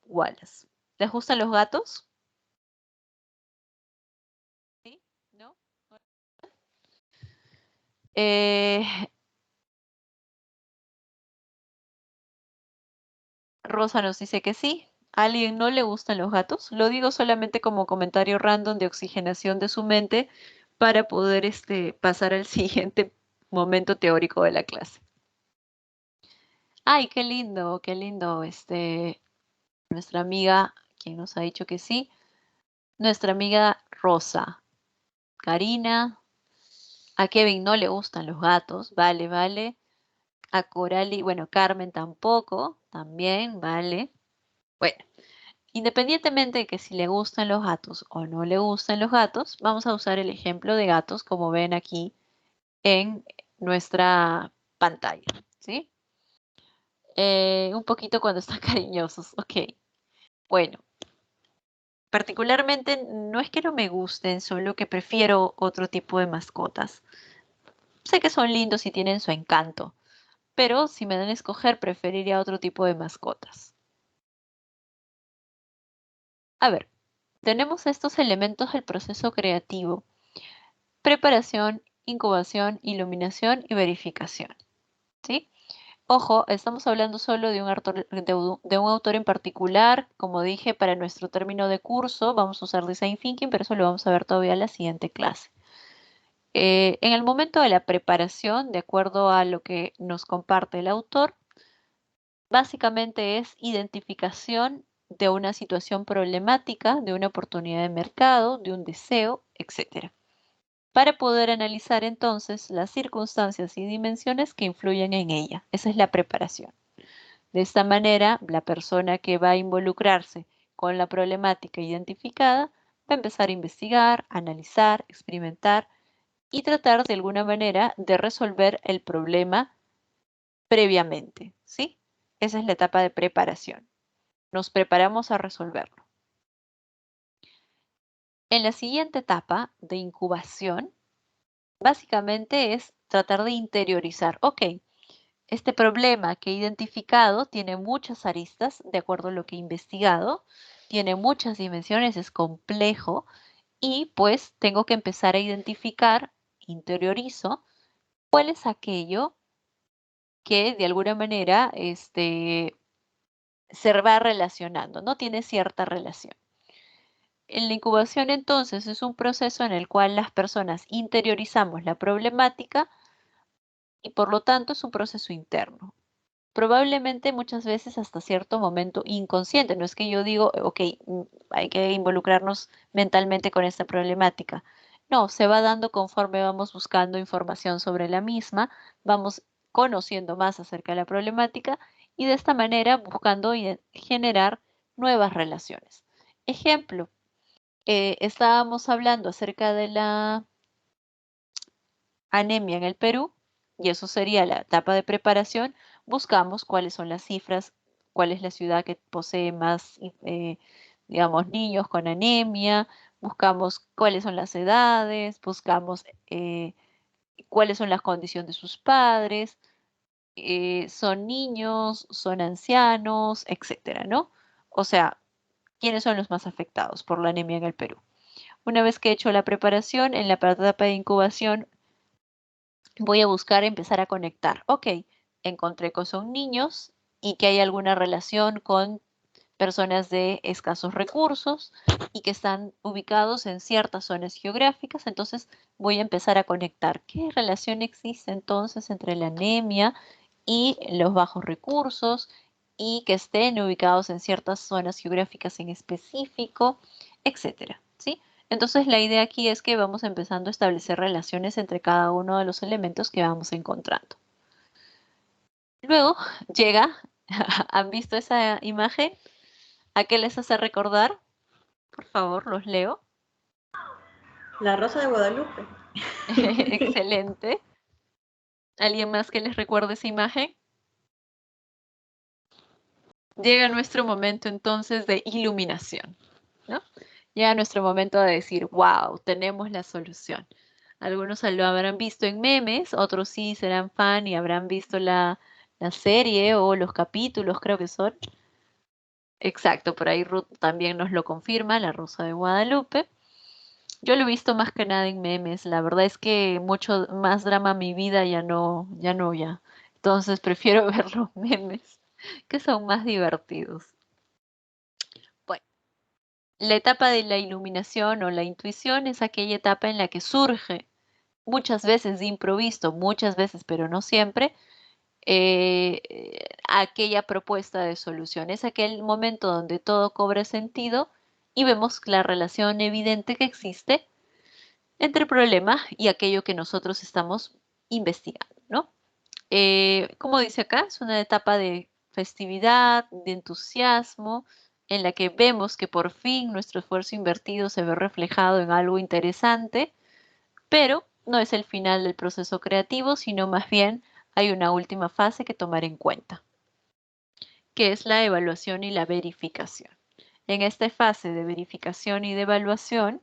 Wallace. ¿Les gustan los gatos? ¿Sí? ¿No? Eh, Rosa nos dice que sí. ¿A alguien no le gustan los gatos? Lo digo solamente como comentario random de oxigenación de su mente para poder pasar al siguiente momento teórico de la clase. Ay, qué lindo, nuestra amiga, quien nos ha dicho que sí, nuestra amiga Rosa. Karina, a Kevin no le gustan los gatos, vale, vale. A Corali, bueno, Carmen tampoco, también, vale. Bueno, independientemente de que si le gustan los gatos o no le gustan los gatos, vamos a usar el ejemplo de gatos como ven aquí en nuestra pantalla, ¿sí? Un poquito cuando están cariñosos, ok. Bueno, particularmente no es que no me gusten, solo que prefiero otro tipo de mascotas. Sé que son lindos y tienen su encanto, pero si me dan a escoger preferiría otro tipo de mascotas. A ver, tenemos estos elementos del proceso creativo: preparación, incubación, iluminación y verificación, ¿sí? Ojo, estamos hablando solo de un autor en particular. Como dije, para nuestro término de curso vamos a usar Design Thinking, pero eso lo vamos a ver todavía en la siguiente clase. En el momento de la preparación, de acuerdo a lo que nos comparte el autor, básicamente es identificación de una situación problemática, de una oportunidad de mercado, de un deseo, etc. Para poder analizar entonces las circunstancias y dimensiones que influyen en ella. Esa es la preparación. De esta manera, la persona que va a involucrarse con la problemática identificada va a empezar a investigar, analizar, experimentar y tratar de alguna manera de resolver el problema previamente, ¿sí? Esa es la etapa de preparación. Nos preparamos a resolverlo. En la siguiente etapa de incubación, básicamente es tratar de interiorizar. Ok, este problema que he identificado tiene muchas aristas, de acuerdo a lo que he investigado, tiene muchas dimensiones, es complejo y pues tengo que empezar a identificar, interiorizo, cuál es aquello que de alguna manera se va relacionando, ¿no? Tiene cierta relación. En la incubación entonces es un proceso en el cual las personas interiorizamos la problemática y por lo tanto es un proceso interno. Probablemente muchas veces hasta cierto momento inconsciente. No es que yo digo, ok, hay que involucrarnos mentalmente con esta problemática. No, se va dando conforme vamos buscando información sobre la misma, vamos conociendo más acerca de la problemática y de esta manera buscando generar nuevas relaciones. Ejemplo, Estábamos hablando acerca de la anemia en el Perú, y eso sería la etapa de preparación. Buscamos cuáles son las cifras, cuál es la ciudad que posee más, digamos, niños con anemia, buscamos cuáles son las edades, buscamos cuáles son las condiciones de sus padres, son niños, son ancianos, etcétera, ¿no? O sea, quiénes son los más afectados por la anemia en el Perú. Una vez que he hecho la preparación, en la etapa de incubación voy a buscar empezar a conectar. Ok, encontré que son niños y que hay alguna relación con personas de escasos recursos y que están ubicados en ciertas zonas geográficas. Entonces voy a empezar a conectar. ¿Qué relación existe entonces entre la anemia y los bajos recursos y que estén ubicados en ciertas zonas geográficas en específico, etcétera? ¿Sí? Entonces la idea aquí es que vamos empezando a establecer relaciones entre cada uno de los elementos que vamos encontrando. Luego llega, ¿han visto esa imagen? ¿A qué les hace recordar? Por favor, los leo. La Rosa de Guadalupe. Excelente. ¿Alguien más que les recuerde esa imagen? Llega nuestro momento entonces de iluminación, ¿no? Llega nuestro momento de decir, wow, tenemos la solución. Algunos lo habrán visto en memes, otros sí serán fan y habrán visto la serie o los capítulos, creo que son. Exacto, por ahí Ruth también nos lo confirma, La Rosa de Guadalupe. Yo lo he visto más que nada en memes. La verdad es que mucho más drama en mi vida ya. Entonces prefiero ver los memes, que son más divertidos. Bueno, la etapa de la iluminación o la intuición es aquella etapa en la que surge muchas veces de improviso, muchas veces, pero no siempre, aquella propuesta de solución. Es aquel momento donde todo cobra sentido y vemos la relación evidente que existe entre el problema y aquello que nosotros estamos investigando, ¿no? Como dice acá, es una etapa de festividad, de entusiasmo, en la que vemos que por fin nuestro esfuerzo invertido se ve reflejado en algo interesante, pero no es el final del proceso creativo, sino más bien hay una última fase que tomar en cuenta, que es la evaluación y la verificación. En esta fase de verificación y de evaluación,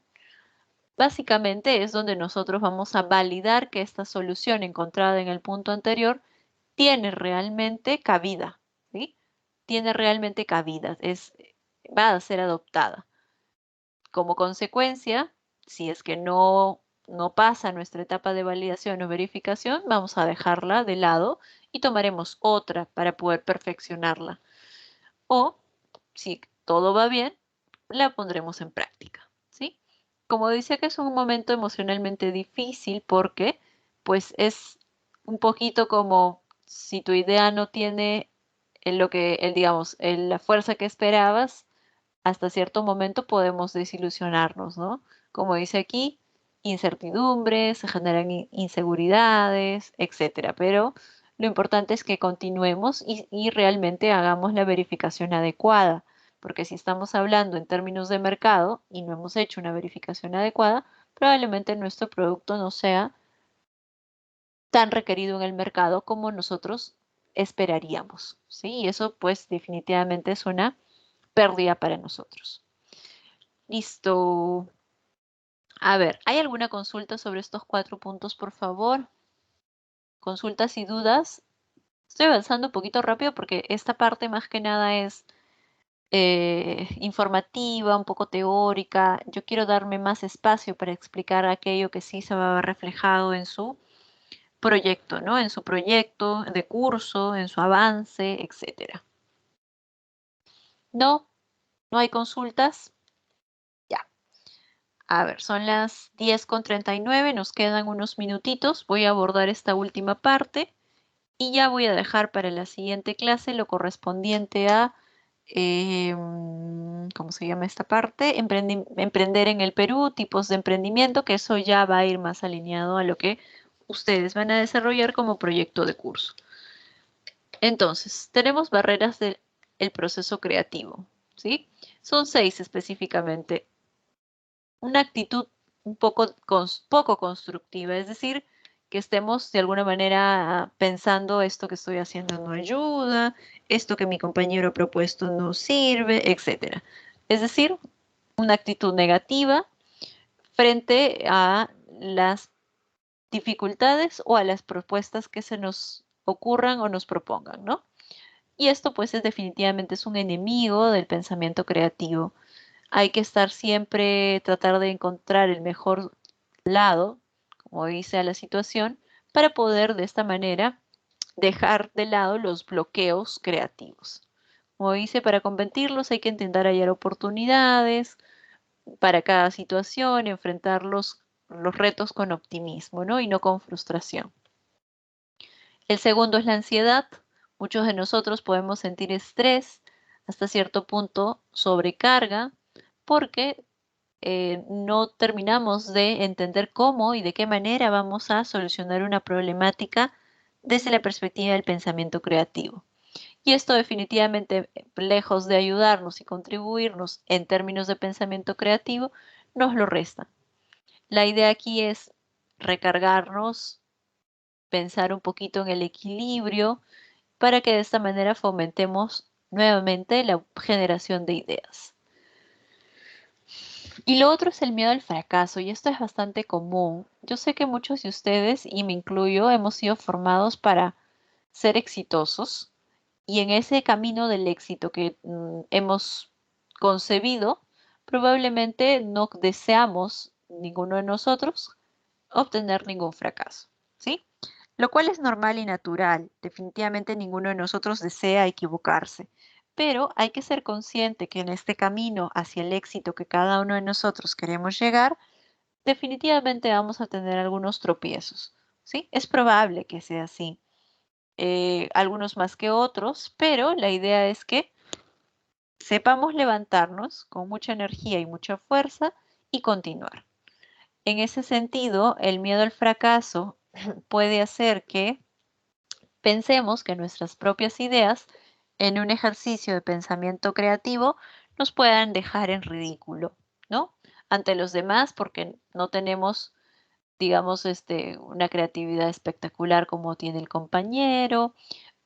básicamente es donde nosotros vamos a validar que esta solución encontrada en el punto anterior tiene realmente cabida, ¿sí? Tiene realmente cabida, va a ser adoptada. Como consecuencia, si es que no pasa nuestra etapa de validación o verificación, vamos a dejarla de lado y tomaremos otra para poder perfeccionarla. O, si todo va bien, la pondremos en práctica, ¿sí? Como decía que es un momento emocionalmente difícil porque, pues, es un poquito como si tu idea no tiene digamos, la fuerza que esperabas, hasta cierto momento podemos desilusionarnos, ¿no? Como dice aquí, incertidumbres, se generan inseguridades, etcétera. Pero lo importante es que continuemos y realmente hagamos la verificación adecuada, porque si estamos hablando en términos de mercado y no hemos hecho una verificación adecuada, probablemente nuestro producto no sea tan requerido en el mercado como nosotros esperaríamos, ¿sí? Y eso pues definitivamente es una pérdida para nosotros. Listo. A ver, ¿hay alguna consulta sobre estos 4 puntos, por favor? Consultas y dudas. Estoy avanzando un poquito rápido porque esta parte más que nada es informativa, un poco teórica. Yo quiero darme más espacio para explicar aquello que sí se va a ver reflejado en su proyecto, ¿no? En su proyecto de curso, en su avance, etcétera. ¿No? ¿No hay consultas? Ya. A ver, son las 10:39, nos quedan unos minutitos. Voy a abordar esta última parte y ya voy a dejar para la siguiente clase lo correspondiente a, ¿cómo se llama esta parte? Emprender en el Perú, tipos de emprendimiento, que eso ya va a ir más alineado a lo que ustedes van a desarrollar como proyecto de curso. Entonces, tenemos barreras del proceso creativo, ¿sí? Son 6 específicamente. una actitud un poco, poco constructiva, es decir, que estemos de alguna manera pensando esto que estoy haciendo no ayuda, esto que mi compañero ha propuesto no sirve, etc. Es decir, una actitud negativa frente a las dificultades o a las propuestas que se nos ocurran o nos propongan, ¿no? Y esto pues definitivamente es un enemigo del pensamiento creativo. Hay que estar siempre, tratar de encontrar el mejor lado, como dice a la situación, para poder de esta manera dejar de lado los bloqueos creativos. Como dice, para combatirlos hay que intentar hallar oportunidades para cada situación, enfrentar los retos con optimismo, ¿no? Y no con frustración. El segundo es la ansiedad. Muchos de nosotros podemos sentir estrés, hasta cierto punto sobrecarga, porque no terminamos de entender cómo y de qué manera vamos a solucionar una problemática desde la perspectiva del pensamiento creativo. Y esto definitivamente, lejos de ayudarnos y contribuirnos en términos de pensamiento creativo, nos lo resta. La idea aquí es recargarnos, pensar un poquito en el equilibrio, para que de esta manera fomentemos nuevamente la generación de ideas. Y lo otro es el miedo al fracaso, y esto es bastante común. Yo sé que muchos de ustedes, y me incluyo, hemos sido formados para ser exitosos, y en ese camino del éxito que hemos concebido, probablemente no deseamos, ninguno de nosotros, obtener ningún fracaso, ¿sí? Lo cual es normal y natural. Definitivamente ninguno de nosotros desea equivocarse, pero hay que ser consciente que en este camino hacia el éxito que cada uno de nosotros queremos llegar, definitivamente vamos a tener algunos tropiezos, ¿sí? Es probable que sea así, algunos más que otros, pero la idea es que sepamos levantarnos con mucha energía y mucha fuerza y continuar. En ese sentido, el miedo al fracaso puede hacer que pensemos que nuestras propias ideas en un ejercicio de pensamiento creativo nos puedan dejar en ridículo, ¿no? Ante los demás porque no tenemos, digamos, una creatividad espectacular como tiene el compañero,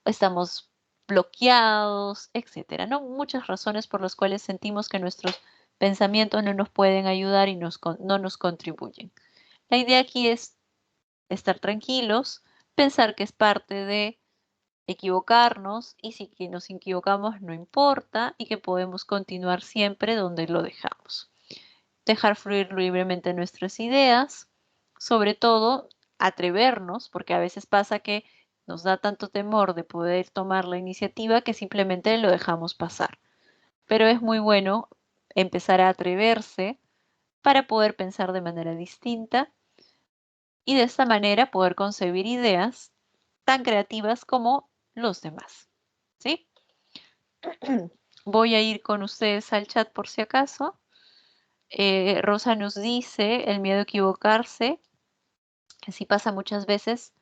estamos bloqueados, etcétera, ¿no? Muchas razones por las cuales sentimos que nuestros pensamientos no nos pueden ayudar y no nos contribuyen. La idea aquí es estar tranquilos, pensar que es parte de equivocarnos y si que nos equivocamos no importa y que podemos continuar siempre donde lo dejamos. Dejar fluir libremente nuestras ideas, sobre todo atrevernos, porque a veces pasa que nos da tanto temor de poder tomar la iniciativa que simplemente lo dejamos pasar. Pero es muy bueno empezar a atreverse para poder pensar de manera distinta y de esta manera poder concebir ideas tan creativas como los demás. ¿Sí? Voy a ir con ustedes al chat por si acaso. Rosa nos dice, el miedo a equivocarse, que sí pasa muchas veces,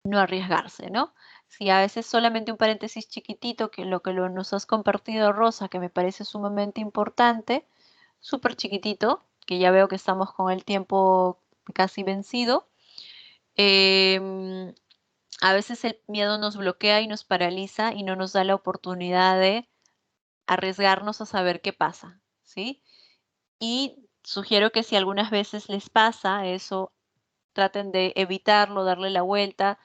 no arriesgarse, ¿no? Si a veces solamente un paréntesis chiquitito, que nos has compartido, Rosa, que me parece sumamente importante, súper chiquitito, que ya veo que estamos con el tiempo casi vencido. A veces el miedo nos bloquea y nos paraliza y no nos da la oportunidad de arriesgarnos a saber qué pasa, ¿sí? Y sugiero que si algunas veces les pasa eso, traten de evitarlo, darle la vuelta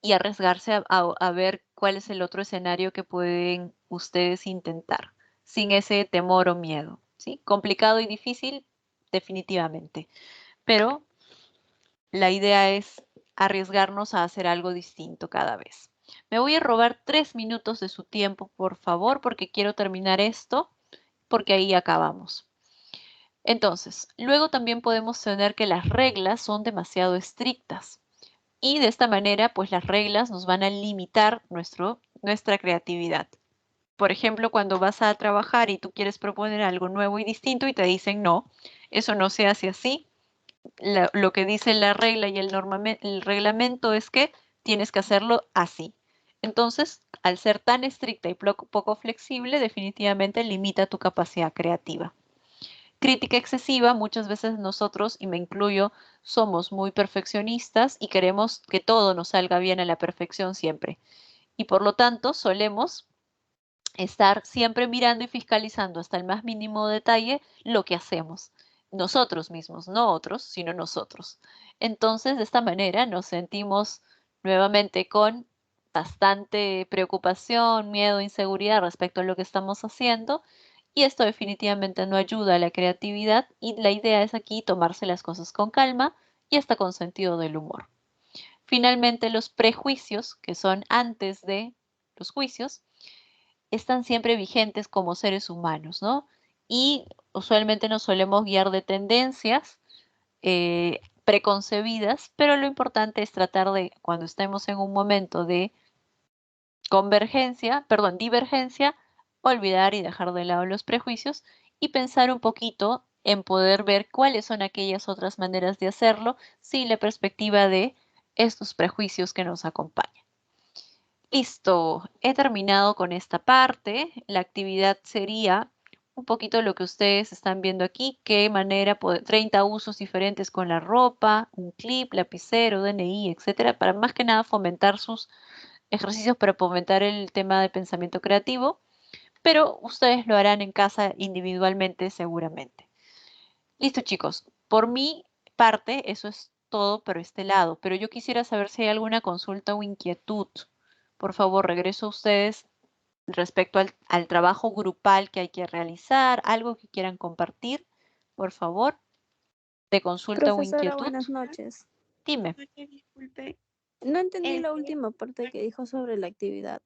y arriesgarse a ver cuál es el otro escenario que pueden ustedes intentar, sin ese temor o miedo, ¿sí? Complicado y difícil, definitivamente, pero la idea es arriesgarnos a hacer algo distinto cada vez. Me voy a robar 3 minutos de su tiempo, por favor, porque quiero terminar esto, porque ahí acabamos. Entonces, luego también podemos tener que las reglas son demasiado estrictas y de esta manera, pues las reglas nos van a limitar nuestra creatividad. Por ejemplo, cuando vas a trabajar y tú quieres proponer algo nuevo y distinto y te dicen no, eso no se hace así. Lo que dice la regla y el reglamento es que tienes que hacerlo así. Entonces, al ser tan estricta y poco flexible, definitivamente limita tu capacidad creativa. crítica excesiva, muchas veces nosotros, y me incluyo, somos muy perfeccionistas y queremos que todo nos salga bien a la perfección siempre. Y por lo tanto, solemos estar siempre mirando y fiscalizando hasta el más mínimo detalle lo que hacemos. Nosotros mismos, no otros, sino nosotros. Entonces, de esta manera nos sentimos nuevamente con bastante preocupación, miedo, inseguridad respecto a lo que estamos haciendo y esto definitivamente no ayuda a la creatividad y la idea es aquí tomarse las cosas con calma y hasta con sentido del humor. Finalmente, los prejuicios, que son antes de los juicios, están siempre vigentes como seres humanos, ¿no? Y usualmente nos solemos guiar de tendencias preconcebidas, pero lo importante es tratar de, cuando estemos en un momento de divergencia, olvidar y dejar de lado los prejuicios y pensar un poquito en poder ver cuáles son aquellas otras maneras de hacerlo sin la perspectiva de estos prejuicios que nos acompañan. Listo, he terminado con esta parte. La actividad sería un poquito lo que ustedes están viendo aquí, qué manera, 30 usos diferentes con la ropa, un clip, lapicero, DNI, etcétera, para más que nada fomentar sus ejercicios para fomentar el tema de pensamiento creativo, pero ustedes lo harán en casa individualmente seguramente. Listo, chicos. Por mi parte, eso es todo por este lado, pero yo quisiera saber si hay alguna consulta o inquietud. Por favor, regreso a ustedes respecto al trabajo grupal que hay que realizar, algo que quieran compartir, por favor, de consulta o Profesora, inquietud. buenas noches. Dime, Noche, disculpe. No entendí la Este, última parte que dijo sobre la actividad.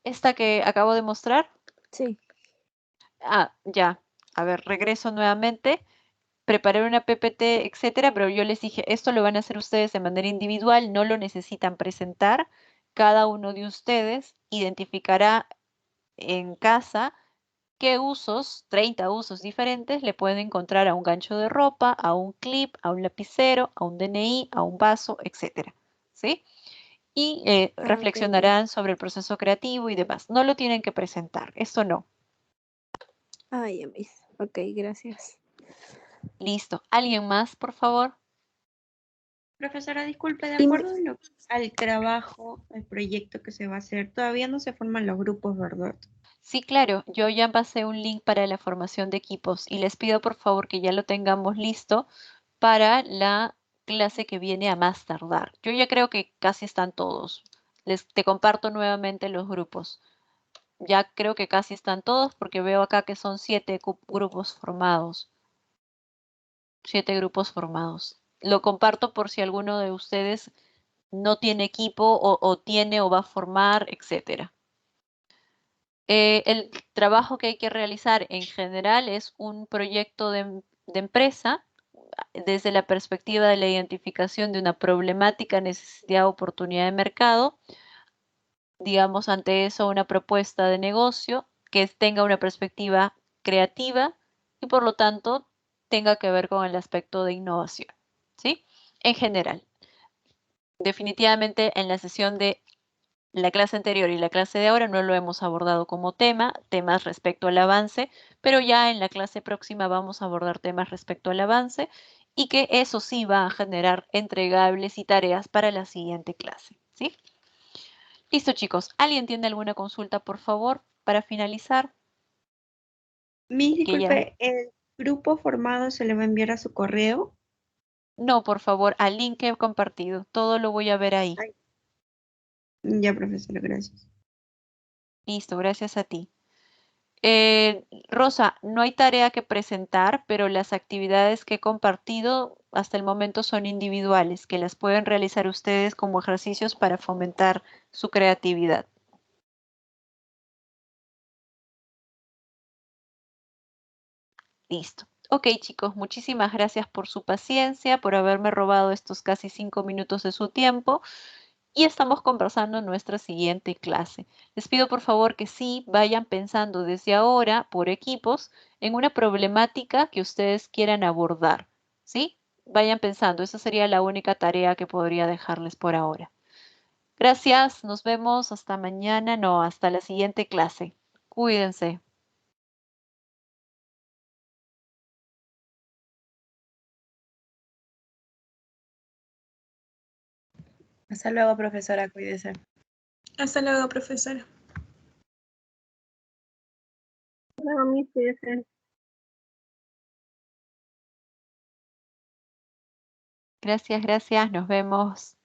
esta que acabo de mostrar. Sí. Ah, ya. A ver, regreso nuevamente. Preparé una PPT, etcétera, pero yo les dije, esto lo van a hacer ustedes de manera individual, no lo necesitan presentar. Cada uno de ustedes identificará en casa qué usos, 30 usos diferentes, le pueden encontrar a un gancho de ropa, a un clip, a un lapicero, a un DNI, a un vaso, etcétera. ¿Sí? Y Ok, ya. reflexionarán sobre el proceso creativo y demás. No lo tienen que presentar, esto no. Ya, Miss. Ok, gracias. Listo. ¿Alguien más, por favor? profesora, disculpe, de Y acuerdo al trabajo, al proyecto que se va a hacer, todavía no se forman los grupos, ¿verdad? Sí, claro, yo ya pasé un link para la formación de equipos y les pido por favor que ya lo tengamos listo para la clase que viene a más tardar. Yo ya creo que casi están todos. Te comparto nuevamente los grupos. Ya creo que casi están todos porque veo acá que son 7 grupos formados. 7 grupos formados. Lo comparto por si alguno de ustedes no tiene equipo o tiene o va a formar, etcétera. El trabajo que hay que realizar en general es un proyecto de empresa desde la perspectiva de la identificación de una problemática, necesidad, oportunidad de mercado, digamos ante eso una propuesta de negocio que tenga una perspectiva creativa y por lo tanto tenga que ver con el aspecto de innovación, ¿sí? En general. Definitivamente en la sesión de la clase anterior y la clase de ahora no lo hemos abordado como temas respecto al avance, pero ya en la clase próxima vamos a abordar temas respecto al avance y que eso sí va a generar entregables y tareas para la siguiente clase, ¿sí? Listo, chicos. ¿Alguien tiene alguna consulta, por favor, para finalizar? Miss, Que ya... disculpe, ¿el grupo formado se le va a enviar a su correo? No, por favor, al link que he compartido. Todo lo voy a ver ahí. Ay, ya, profesora, gracias. Listo, gracias a ti. Rosa, no hay tarea que presentar, pero las actividades que he compartido hasta el momento son individuales, que las pueden realizar ustedes como ejercicios para fomentar su creatividad. Listo. Ok, chicos, muchísimas gracias por su paciencia, por haberme robado estos casi 5 minutos de su tiempo y estamos conversando en nuestra siguiente clase. Les pido por favor que sí vayan pensando desde ahora por equipos en una problemática que ustedes quieran abordar, ¿sí? Vayan pensando, esa sería la única tarea que podría dejarles por ahora. Gracias, nos vemos hasta mañana, no, hasta la siguiente clase. Cuídense. Hasta luego, profesora, cuídese. Hasta luego, profesora. Luego, mis, cuídense. Gracias, gracias. Nos vemos